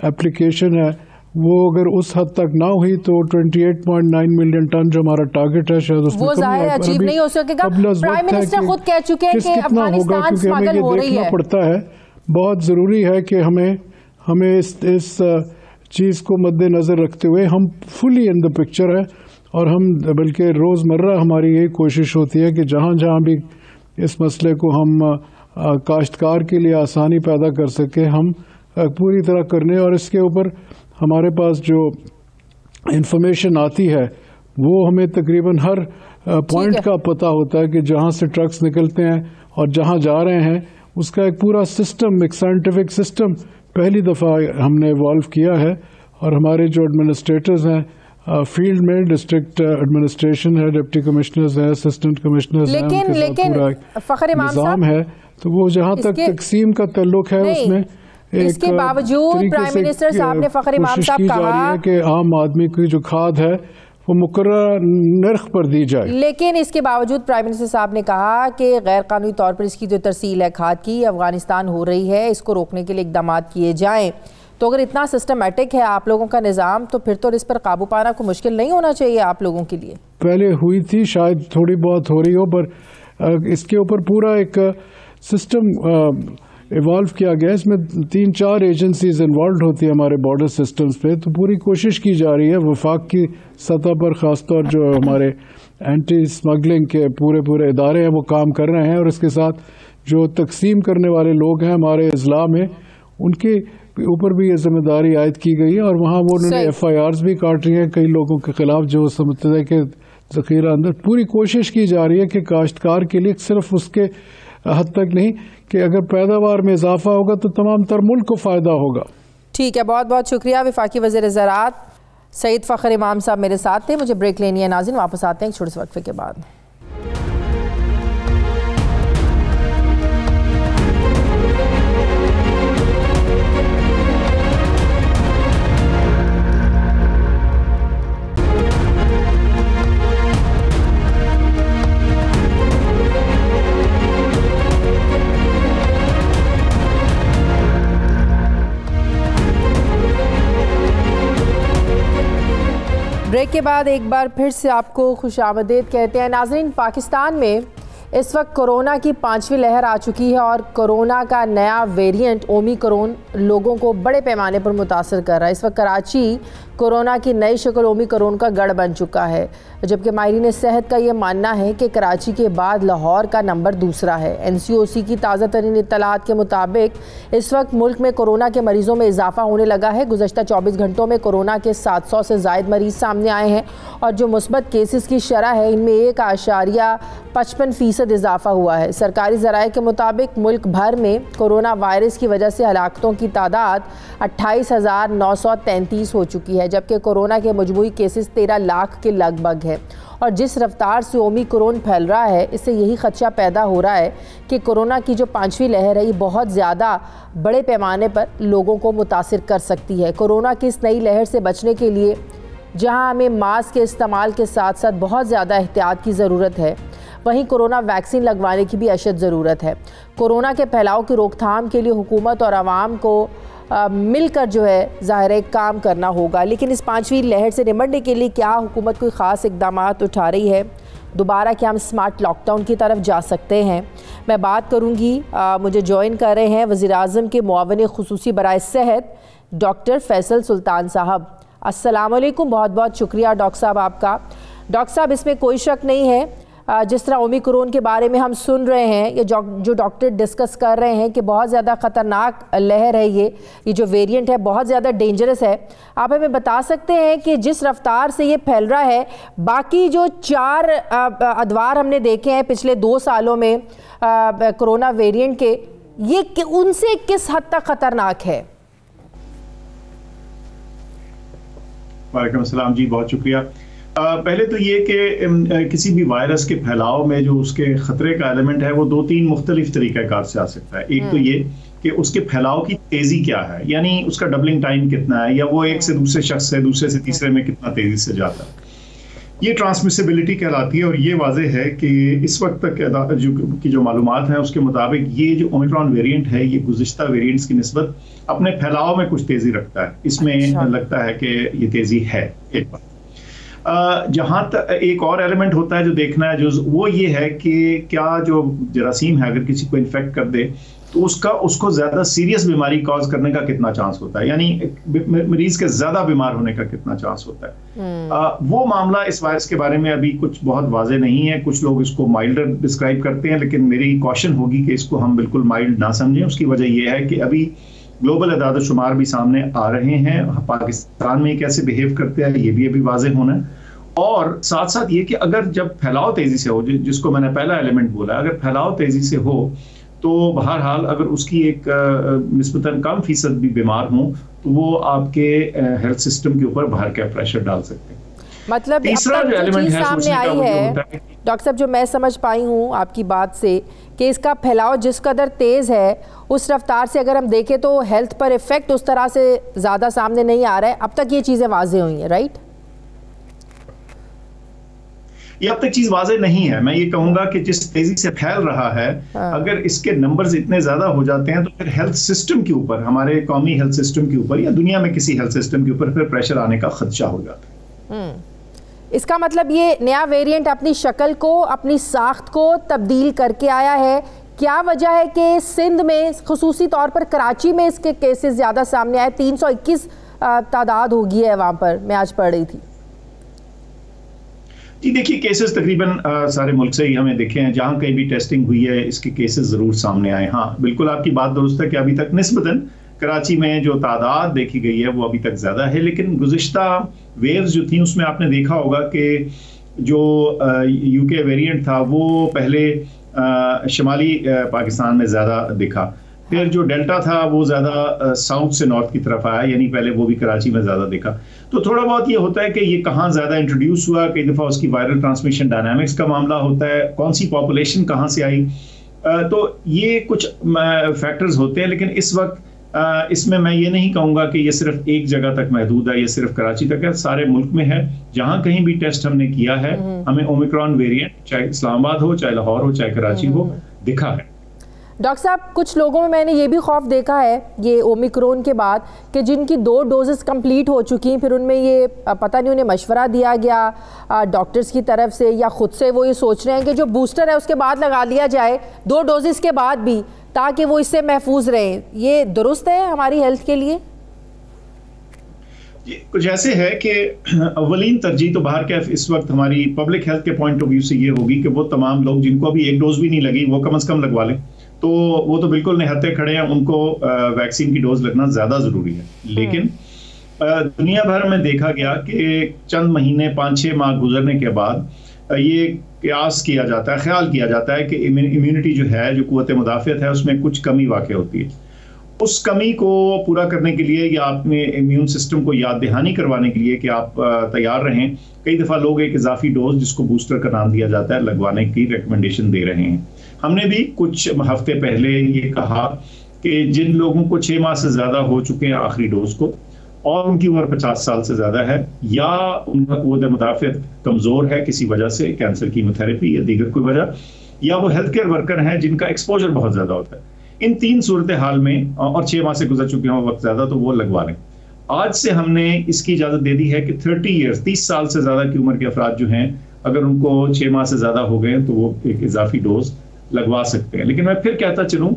एप्लीकेशन है वो अगर उस हद तक ना हुई तो 28.9 मिलियन टन जो हमारा टारगेट है, शायद उसमें वो ज़ाहिर अचीव नहीं हो सकेगा। प्राइम मिनिस्टर खुद कह चुके हैं कि अफगानिस्तान स्मगल हो रही है। पड़ता है, बहुत ज़रूरी है कि हमें इस चीज़ को मद्देनज़र रखते हुए हम फुली इन द पिक्चर है, और हम बल्कि रोज़मर्रा हमारी यही कोशिश होती है कि जहाँ जहाँ भी इस मसले को हम काश्तकार के लिए आसानी पैदा कर सके, हम पूरी तरह करने। और इसके ऊपर हमारे पास जो इंफॉर्मेशन आती है वो हमें तकरीबन हर पॉइंट का पता होता है कि जहाँ से ट्रक्स निकलते हैं और जहाँ जा रहे हैं, उसका एक पूरा सिस्टम, एक साइंटिफिक सिस्टम पहली दफ़ा हमने इवॉल्व किया है। और हमारे जो एडमिनिस्ट्रेटर्स हैं फील्ड में, डिस्ट्रिक्ट एडमिनिस्ट्रेशन है, डिप्टी कमिश्नर्स है, असिस्टेंट कमिश्नर्स हैं, लेकिन फ़खर इमाम निज़ाम है। तो वो जहाँ तक तकसीम का ताल्लुक है उसमें इसके बावजूद प्राइम मिनिस्टर साहब ने, फ़खर इमाम साहब कहा कि आम आदमी की जो खाद है वो मुकर्रर नर्ख पर दी जाए। लेकिन इसके बावजूद प्राइम मिनिस्टर साहब ने कहा कि गैर कानूनी तौर पर इसकी जो तरसील है खाद की अफगानिस्तान हो रही है, इसको रोकने के लिए इकदाम किए जाएं। तो अगर इतना सिस्टमेटिक है आप लोगों का निज़ाम, तो फिर तो इस पर काबू पाना को मुश्किल नहीं होना चाहिए आप लोगों के लिए? पहले हुई थी, शायद थोड़ी बहुत हो रही हो, पर इसके ऊपर पूरा एक सिस्टम इवॉल्व किया गया। इसमें 3-4 एजेंसीज इन्वॉल्व होती है हमारे बॉर्डर सिस्टम्स पे। तो पूरी कोशिश की जा रही है वफाक की सतह पर, ख़ासतौर जो हमारे एंटी स्मगलिंग के पूरे इदारे हैं वो काम कर रहे हैं। और इसके साथ जो तकसीम करने वाले लोग हैं हमारे अजला में, उनके ऊपर भी ये जिम्मेदारी आयद की गई है। और वहाँ वो उन्होंने FIRs भी काट रही हैं कई लोगों के खिलाफ जो समझते हैं कि ज़ख़ीरा अंदर। पूरी कोशिश की जा रही है कि काश्तकार के लिए सिर्फ उसके हद तक नहीं कि अगर पैदावार में इजाफा होगा तो तमाम तर मुल्क को फ़ायदा होगा। ठीक है, बहुत बहुत शुक्रिया। वफाकी वज़ीर ज़राअत सईद फ़खर इमाम साहब मेरे साथ थे। मुझे ब्रेक लेनी है नाज़रीन, वापस आते हैं एक छोटे से वक्फे के बाद। ब्रेक के बाद एक बार फिर से आपको खुशामदीद कहते हैं। नाज़रीन, पाकिस्तान में इस वक्त कोरोना की 5वीं लहर आ चुकी है और कोरोना का नया वेरिएंट ओमिक्रॉन लोगों को बड़े पैमाने पर मुतासर कर रहा है। इस वक्त कराची कोरोना की नई शक्ल ओमिक्रॉन का गढ़ बन चुका है, जबकि माहिरीन सेहत का ये मानना है कि कराची के बाद लाहौर का नंबर दूसरा है। NCOC की ताज़ा तरीन इत्तलात के मुताबिक इस वक्त मुल्क में कोरोना के मरीज़ों में इजाफा होने लगा है। गुज़श्ता 24 घंटों में कोरोना के 700 से ज़ायद मरीज़ सामने आए हैं और जो मुस्बत केसेस की शरह है इनमें 1.55% इजाफा हुआ है। सरकारी ज़राए के मुताबिक मुल्क भर में कोरोना वायरस की वजह से हलाकतों की तादाद 28,933 हो चुकी है, जबकि कोरोना के मजमूई केसेस 13 लाख के लगभग है और जिस रफ्तार से ओमिक्रॉन फैल रहा है, इससे यही खदशा पैदा हो रहा है कि कोरोना की जो 5वीं लहर है ये बहुत ज़्यादा बड़े पैमाने पर लोगों को मुतासिर कर सकती है। कोरोना की इस नई लहर से बचने के लिए जहां हमें मास्क के इस्तेमाल के साथ साथ बहुत ज़्यादा एहतियात की ज़रूरत है, वहीं कोरोना वैक्सीन लगवाने की भी अशद ज़रूरत है। कोरोना के फैलाव की रोकथाम के लिए हुकूमत और आवाम को मिलकर जो है ज़ाहिर है काम करना होगा। लेकिन इस 5वीं लहर से निपटने के लिए क्या हुकूमत कोई ख़ास इक़दाम उठा रही है? दोबारा क्या हम स्मार्ट लॉकडाउन की तरफ जा सकते हैं? मैं बात करूँगी, मुझे ज्वाइन कर रहे हैं वज़ीर-ए-आज़म के मुआविन खुसूसी बराए सेहत डॉक्टर फैसल सुल्तान साहब। अस्सलाम वालेकुम, बहुत बहुत शुक्रिया डॉक्टर साहब आपका। डॉक्टर साहब, इसमें कोई शक नहीं है, जिस तरह ओमिक्रॉन के बारे में हम सुन रहे हैं, ये जो डॉक्टर डिस्कस कर रहे हैं कि बहुत ज़्यादा ख़तरनाक लहर है, ये जो वेरिएंट है बहुत ज़्यादा डेंजरस है। आप हमें बता सकते हैं कि जिस रफ्तार से ये फैल रहा है, बाकी जो 4 अदवार हमने देखे हैं पिछले 2 सालों में कोरोना वेरिएंट के, ये उनसे किस हद तक ख़तरनाक है? वालेकुम अस्सलाम जी, बहुत शुक्रिया। पहले तो ये कि किसी भी वायरस के फैलाव में जो उसके ख़तरे का एलिमेंट है वो 2-3 मुख्तलिफ तरीक़ाकार से आ सकता है। एक तो ये कि उसके फैलाव की तेज़ी क्या है, यानी उसका डबलिंग टाइम कितना है, या वो एक से दूसरे शख्स से दूसरे से तीसरे में कितना तेज़ी से जाता है। ये ट्रांसमिसिबिलिटी कहलाती है। और ये वाज़ेह है कि इस वक्त तक जो मालूमात हैं उसके मुताबिक ये जो ओमिक्रॉन वेरिएंट है ये गुज़िश्ता वेरिएंट्स की निस्बत अपने फैलाव में कुछ तेज़ी रखता है। इसमें लगता है कि ये तेज़ी है। एक बात जहाँ तक एक और एलिमेंट होता है जो देखना है, जो वो ये है कि क्या जो जरासीम है अगर किसी को इन्फेक्ट कर दे तो उसको ज़्यादा सीरियस बीमारी कॉज करने का कितना चांस होता है, यानी मरीज के ज़्यादा बीमार होने का कितना चांस होता है। वो मामला इस वायरस के बारे में अभी कुछ बहुत वाजे नहीं है। कुछ लोग इसको माइल्डर डिस्क्राइब करते हैं, लेकिन मेरी कॉशन होगी कि इसको हम बिल्कुल माइल्ड ना समझें। उसकी वजह यह है कि अभी ग्लोबल अदाद शुमार भी सामने आ रहे हैं। पाकिस्तान में कैसे बिहेव करते हैं ये भी अभी वाजे होना है। और साथ साथ ये कि अगर जब फैलाव तेजी से हो, जिसको मैंने पहला एलिमेंट बोला, अगर फैलाव तेजी से हो तो बहरहाल अगर उसकी एक निस्बतन कम फीसद भी बीमार हो तो वो आपके हेल्थ सिस्टम के ऊपर बाहर का प्रेशर डाल सकते हैं। मतलब तीसरा जो एलिमेंट है सामने आई है डॉक्टर साहब, जो मैं समझ पाई हूँ आपकी बात से, कि इसका फैलाव जिस कदर तेज़ है उस रफ्तार से अगर हम देखें तो हेल्थ पर इफेक्ट उस तरह से ज़्यादा सामने नहीं आ रहा है। अब तक ये चीज़ें वाज़ेह हुई हैं, राइट? ये अब तक चीज वाज़ेह नहीं है। मैं ये कहूंगा कि जिस तेजी से फैल रहा है, अगर इसके नंबर्स इतने ज्यादा हो जाते हैं तो फिर हेल्थ सिस्टम के ऊपर, हमारे कौमी हेल्थ सिस्टम के ऊपर या दुनिया में किसी हेल्थ सिस्टम के ऊपर फिर प्रेशर आने का खदशा हो जाता है। इसका मतलब ये नया वेरिएंट अपनी शक्ल को, अपनी साख्त को तब्दील करके आया है। क्या वजह है कि सिंध में खुसूसी तौर पर कराची में इसके केसेस ज़्यादा सामने आए? 321 तादाद होगी है वहाँ पर, मैं आज पढ़ रही थी। जी देखिए, केसेस तकरीबन सारे मुल्क से ही हमें दिखे हैं। जहाँ कहीं भी टेस्टिंग हुई है इसके केसेस ज़रूर सामने आए। हाँ, बिल्कुल आपकी बात दुरुस्त है कि अभी तक निस्बतन कराची में जो तादाद देखी गई है वो अभी तक ज़्यादा है, लेकिन गुज़िश्ता वेव्स जो थी उसमें आपने देखा होगा कि जो यूके वेरिएंट था वो पहले शुमाली पाकिस्तान में ज़्यादा दिखा, फिर जो डेल्टा था वो ज़्यादा साउथ से नॉर्थ की तरफ आया, यानी पहले वो भी कराची में ज़्यादा दिखा। तो थोड़ा बहुत ये होता है कि ये कहाँ ज़्यादा इंट्रोड्यूस हुआ, कई दफ़ा उसकी वायरल ट्रांसमिशन डायनामिक्स का मामला होता है, कौन सी पॉपुलेशन कहाँ से आई, तो ये कुछ फैक्टर्स होते हैं। लेकिन इस वक्त इसमें मैं ये नहीं कहूँगा कि ये सिर्फ एक जगह तक महदूद है, ये सिर्फ कराची तक है, सारे मुल्क में है। जहाँ कहीं भी टेस्ट हमने किया है हमें ओमिक्रॉन वेरिएंट, चाहे इस्लामाबाद हो, चाहे लाहौर हो, चाहे कराची हो, दिखा है। डॉक्टर साहब, कुछ लोगों में मैंने ये भी खौफ देखा है ये ओमिक्रॉन के बाद कि जिनकी 2 डोजेस कंप्लीट हो चुकी, फिर उनमें ये पता नहीं उन्हें मशवरा दिया गया डॉक्टर्स की तरफ से या खुद से वो ये सोच रहे हैं कि जो बूस्टर है उसके बाद लगा लिया जाए 2 डोजेस के बाद भी, ताकि वो इससे महफूज रहें। ये दुरुस्त है हमारी हेल्थ के लिए? कुछ ऐसे है कि अवलीन तरजीह तो बाहर के इस वक्त हमारी पब्लिक हेल्थ के पॉइंट ऑफ व्यू से ये होगी कि वो तमाम लोग जिनको अभी 1 डोज भी नहीं लगी वो कम से कम लगवा लें। तो वो तो बिल्कुल निहत्ते खड़े हैं, उनको वैक्सीन की डोज लगना ज़्यादा ज़रूरी है। लेकिन दुनिया भर में देखा गया कि चंद महीने 5-6 माह गुजरने के बाद ये कयास किया जाता है, ख्याल किया जाता है कि इम्यूनिटी जो है, जो कुव्वत मुदाफ़ियत है, उसमें कुछ कमी वाक़ई होती है। उस कमी को पूरा करने के लिए या अपने इम्यून सिस्टम को याद दहानी करवाने के लिए कि आप तैयार रहें, कई दफ़ा लोग एक इजाफी डोज जिसको बूस्टर का नाम दिया जाता है लगवाने की रिकमेंडेशन दे रहे हैं। हमने भी कुछ हफ्ते पहले ये कहा कि जिन लोगों को 6 माह से ज़्यादा हो चुके हैं आखिरी डोज को और उनकी उम्र 50 साल से ज़्यादा है या उनका क़ुव्वत मुदाफ़ियत कमज़ोर है किसी वजह से, कैंसर कीमोथेरेपी या दीगर कोई वजह, या वो हेल्थ केयर वर्कर हैं जिनका एक्सपोजर बहुत ज़्यादा होता है, इन 3 सूरत हाल में और 6 माह से गुजर चुके हों वक्त ज़्यादा, तो वो लगवा लें। आज से हमने इसकी इजाज़त दे दी है कि 30 साल से ज़्यादा की उम्र के अफराद जो हैं अगर उनको 6 माह से ज़्यादा हो गए तो वो एक इजाफी डोज लगवा सकते हैं। लेकिन मैं फिर कहता चलूँ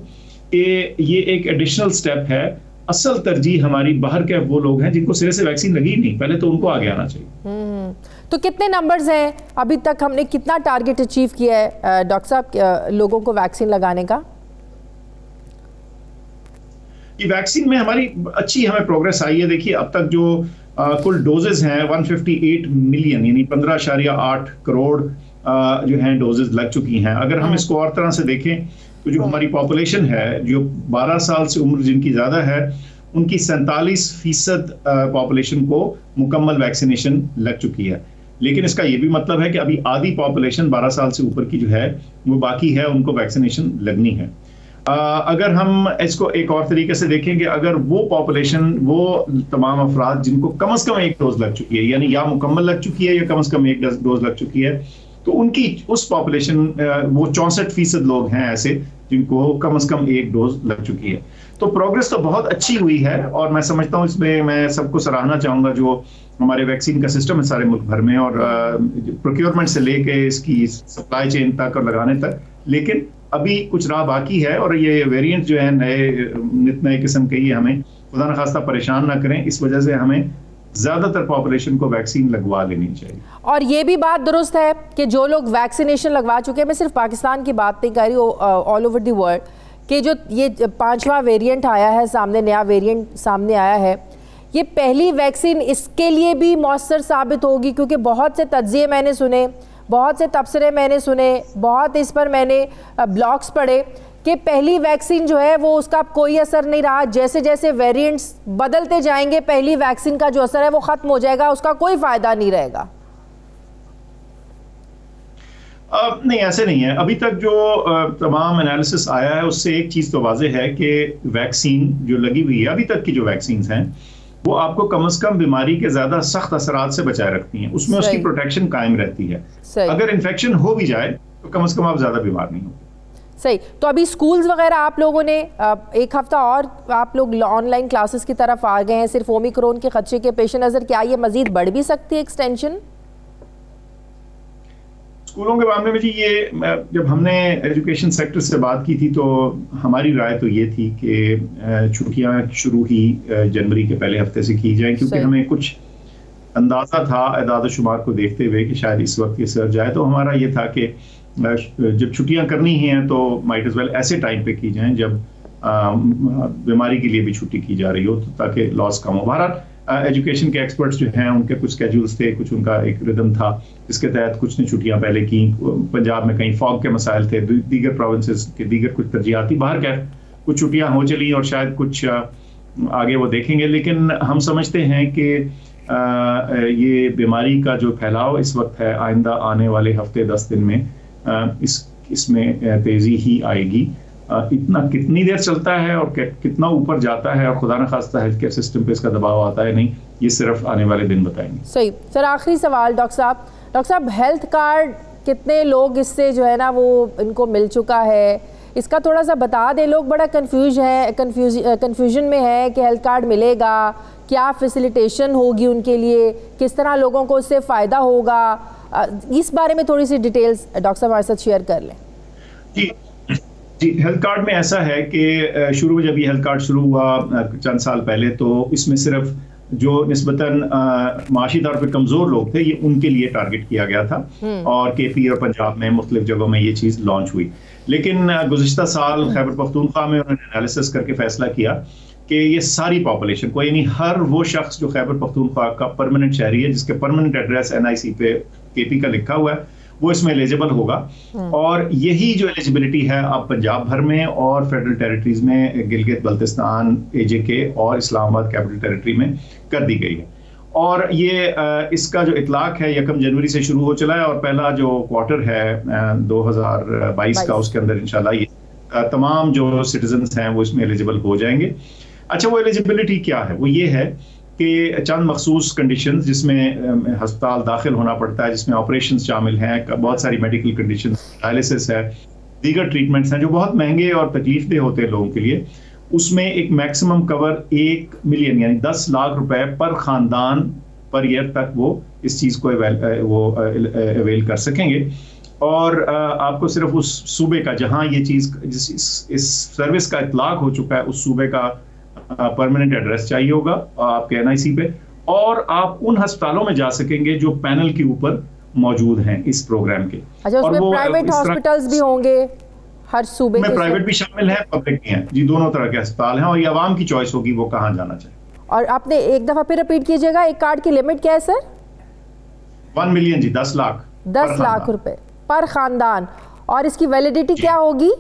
कि ये एक एडिशनल स्टेप है। असल तरजीह हमारी बाहर के वो लोग हैं जिनको सिरे से वैक्सीन लगी नहीं, पहले तो उनको आगे आना चाहिए। तो कितने नंबर्स हैं अभी तक, हमने कितना टारगेट अचीव किया है डॉक्टर साहब लोगों को वैक्सीन लगाने का? ये वैक्सीन में हमारी अच्छी हमें प्रोग्रेस आई है। देखिए अब तक जो कुल डोजेज हैं 158 मिलियन यानी 15.8 करोड़ जो हैं डोजेज लग चुकी हैं। अगर हम इसको और तरह से देखें तो जो हमारी पॉपुलेशन है जो 12 साल से उम्र जिनकी ज़्यादा है उनकी 47% पॉपुलेशन को मुकम्मल वैक्सीनेशन लग चुकी है। लेकिन इसका ये भी मतलब है कि अभी आधी पॉपुलेशन 12 साल से ऊपर की जो है वो बाकी है, उनको वैक्सीनेशन लगनी है। अगर हम इसको एक और तरीके से देखें कि अगर वो पॉपुलेशन, वो तमाम अफराद जिनको कम से कम एक डोज लग चुकी है यानी या मुकम्मल लग चुकी है या कम से कम एक डोज लग चुकी है, तो उनकी उस पॉपुलेशन वो 64% लोग हैं ऐसे जिनको कम से कम एक डोज लग चुकी है। तो प्रोग्रेस तो बहुत अच्छी हुई है और मैं समझता हूँ इसमें मैं सबको सराहना चाहूँगा जो हमारे वैक्सीन का सिस्टम है सारे मुल्क भर में, और प्रोक्योरमेंट से लेके इसकी सप्लाई चेन तक और लगाने तक। लेकिन अभी कुछ राह बाकी है और ये वेरिएंट जो है नए किस्म के, ये हमें खुदा न खास्ता परेशान ना करें। इस वजह से हमें ज़्यादातर पॉपुलेशन को वैक्सीन लगवा लेनी चाहिए। और ये भी बात दुरुस्त है कि जो लोग वैक्सीनेशन लगवा चुके हैं, मैं सिर्फ पाकिस्तान की बात नहीं कर रही हूँ, ऑल ओवर द वर्ल्ड, कि जो ये 5वां वेरिएंट आया है सामने, नया वेरिएंट सामने आया है, ये पहली वैक्सीन इसके लिए भी मौसर साबित होगी, क्योंकि बहुत से तज्ज़िये मैंने सुने, बहुत से तबसरे मैंने सुने, बहुत इस पर मैंने ब्लॉग्स पढ़े कि पहली वैक्सीन जो है वो उसका कोई असर नहीं रहा, जैसे जैसे वेरिएंट्स बदलते जाएंगे पहली वैक्सीन का जो असर है वो ख़त्म हो जाएगा, उसका कोई फ़ायदा नहीं रहेगा। नहीं, ऐसे नहीं है। अभी तक जो तमाम एनालिसिस आया है उससे एक चीज़ तो वाज़ेह है कि वैक्सीन जो लगी हुई है, अभी तक की जो वैक्सीन हैं वो आपको कम से कम बीमारी के ज़्यादा सख्त असरात से बचाए रखती हैं, उसमें उसकी प्रोटेक्शन कायम रहती है। अगर इन्फेक्शन हो भी जाए तो कम से कम आप ज़्यादा बीमार नहीं होंगे। सही। तो अभी स्कूल्स वगैरह आप लोगों ने एक हफ्ता और आप लोग ऑनलाइन क्लासेस की तरफ आ गए हैं सिर्फ ओमिक्रॉन के खदशे के पेश नज़र, क्या ये मजीद बढ़ भी सकती है एक्सटेंशन? स्कूलों के मामले में जी ये जब हमने एजुकेशन सेक्टर से बात की थी तो हमारी राय तो ये थी कि छुट्टियां शुरू ही जनवरी के पहले हफ्ते से की जाएं, क्योंकि हमें कुछ अंदाज़ा था एदाद शुमार को देखते हुए कि शायद इस वक्त ये सर्ज जाए। तो हमारा ये था कि जब छुट्टियां करनी ही हैं तो माइट एज वेल ऐसे टाइम पे की जाएं जब बीमारी के लिए भी छुट्टी की जा रही हो, तो ताकि लॉस कम हो। बहरहाल एजुकेशन के एक्सपर्ट्स जो हैं उनके कुछ स्केड्यूल्स थे, कुछ उनका एक रिदम था, इसके तहत कुछ ने छुट्टियां पहले की। पंजाब में कहीं फॉग के मसाइल थे, दीगर प्रोविंसेस के दीगर कुछ तरजीहाती, बाहर क्या कुछ छुट्टियां हो चली और शायद कुछ आगे वो देखेंगे। लेकिन हम समझते हैं कि ये बीमारी का जो फैलाव इस वक्त है आइंदा आने वाले हफ्ते 10 दिन में इसमें तेजी ही आएगी। इतना कितनी देर चलता है और कितना ऊपर जाता है और खुदा न खास्ता हेल्थ केयर सिस्टम पे इसका दबाव आता है, नहीं, ये सिर्फ आने वाले दिन बताएंगे। सही। सर आखिरी सवाल डॉक्टर साहब, हेल्थ कार्ड कितने लोग इससे जो है ना वो इनको मिल चुका है, इसका थोड़ा सा बता दें। लोग बड़ा कन्फ्यूजन में है कि हेल्थ कार्ड मिलेगा, क्या फैसिलिटेशन होगी उनके लिए, किस तरह लोगों को उससे फ़ायदा होगा, इस बारे में थोड़ी सी डिटेल्स डॉक्टर साहब हमारे साथ शेयर कर लें। जी, हेल्थ कार्ड में ऐसा है कि शुरू में जब ये हेल्थ कार्ड शुरू हुआ चंद साल पहले, तो इसमें सिर्फ जो निस्बतन माशी तौर पर कमज़ोर लोग थे ये उनके लिए टारगेट किया गया था और KP और पंजाब में मुख्तलिफ जगहों में ये चीज़ लॉन्च हुई। लेकिन गुज़िश्ता साल खैबर पख्तूनख्वा में उन्होंने एनालिसिस करके फैसला किया कि ये सारी पॉपुलेशन को, यानी हर वो शख्स जो खैबर पख्तूनख्वा का परमानेंट शहरी है जिसके परमानेंट एड्रेस NIC पे KP का लिखा हुआ है, वो इसमें एलिजिबल होगा। और यही जो एलिजिबिलिटी है अब पंजाब भर में और फेडरल टेरिटरीज में गिलगित बल्तिस्तान, AJK और इस्लामाबाद कैपिटल टेरिटरी में कर दी गई है। और ये इसका जो इतलाक है 1 जनवरी से शुरू हो चला है और पहला जो क्वार्टर है 2022 का, उसके अंदर इंशाल्लाह ये तमाम जो सिटीजन्स हैं वो इसमें एलिजिबल हो जाएंगे। अच्छा, वो एलिजिबिलिटी क्या है? वो ये है कि चंद मखसूस कंडीशंस, जिसमें अस्पताल दाखिल होना पड़ता है, जिसमें ऑपरेशन शामिल हैं, बहुत सारी मेडिकल कंडीशंस, डायलिसिस है, दीगर ट्रीटमेंट्स हैं जो बहुत महंगे और तकलीफदेह होते हैं लोगों के लिए, उसमें एक मैक्सिमम कवर 1 मिलियन यानी 10 लाख रुपए पर खानदान पर ईयर तक वो इस चीज़ को अवेल कर सकेंगे। और आपको सिर्फ उस सूबे का जहां ये चीज़ इस सर्विस का इतलाक हो चुका है उस सूबे का परमानेंट एड्रेस चाहिए होगा आपके NIC पे, और आप उन अस्पतालों में जा सकेंगे जो पैनल के ऊपर मौजूद हैं इस प्रोग्राम के। अच्छा, उसमें प्राइवेट हॉस्पिटल्स भी होंगे हर सूबे में? प्राइवेट भी शामिल है, पब्लिक भी हैं जी, दोनों तरह के अस्पताल हैं और ये आवाम की चॉइस होगी वो कहाँ जाना चाहिए। और आपने एक दफा फिर रिपीट कीजिएगा, एक कार्ड की लिमिट क्या है सर? 1 मिलियन जी, 10 लाख 10 लाख रुपए पर खानदान। और इसकी वैलिडिटी क्या होगी?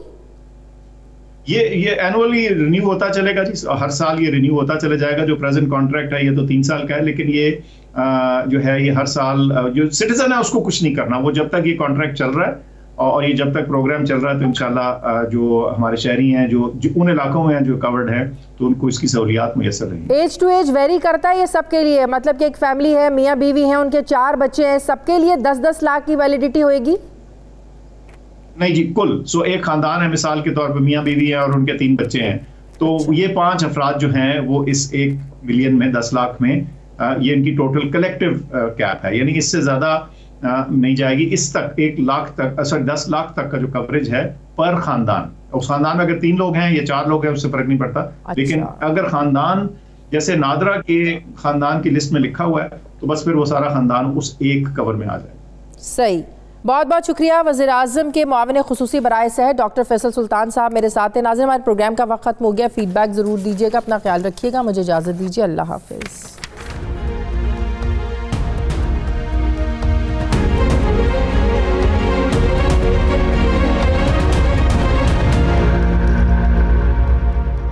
ये एनुअली रिन्यू होता चलेगा जी, हर साल ये रिन्यू होता चले जाएगा। जो प्रेजेंट कॉन्ट्रैक्ट है ये तो 3 साल का है, लेकिन ये जो है ये हर साल जो सिटीजन है उसको कुछ नहीं करना, वो जब तक ये कॉन्ट्रैक्ट चल रहा है और ये जब तक प्रोग्राम चल रहा है तो इंशाल्लाह जो हमारे शहरी हैं जो उन इलाकों में हैं जो कवर्ड है तो उनको इसकी सहूलियात मुयसर रहेंगी। एज टू एज वेरी करता है ये सबके लिए? मतलब कि एक फैमिली है, मियाँ बीवी हैं, उनके 4 बच्चे हैं, सबके लिए 10-10 लाख की वैलिडिटी होगी? नहीं जी, कुल एक खानदान है, मिसाल के तौर पे मियाँ बीवी है और उनके 3 बच्चे हैं, तो ये 5 अफराद जो हैं वो इस 1 मिलियन में 10 लाख में ये इनकी टोटल कलेक्टिव कैप है, यानी इससे ज्यादा नहीं जाएगी। इस तक 1 लाख तक 10 लाख तक का जो कवरेज है पर खानदान। उस खानदान में अगर 3 लोग हैं या 4 लोग हैं उससे फर्क नहीं पड़ता। अच्छा। लेकिन अगर खानदान जैसे नादरा के खानदान की लिस्ट में लिखा हुआ है तो बस फिर वो सारा खानदान उस एक कवर में आ जाए। सही, बहुत बहुत शुक्रिया। वज़ीर आज़म के मुआविन खुसूसी बराए सेहत डॉक्टर फैसल सुल्तान साहब मेरे साथ हैं। नाज़रीन, हमारे प्रोग्राम का वक्त खत्म हो गया, फीडबैक ज़रूर दीजिएगा, अपना ख्याल रखिएगा, मुझे इजाज़त दीजिए, अल्लाह हाफिज़।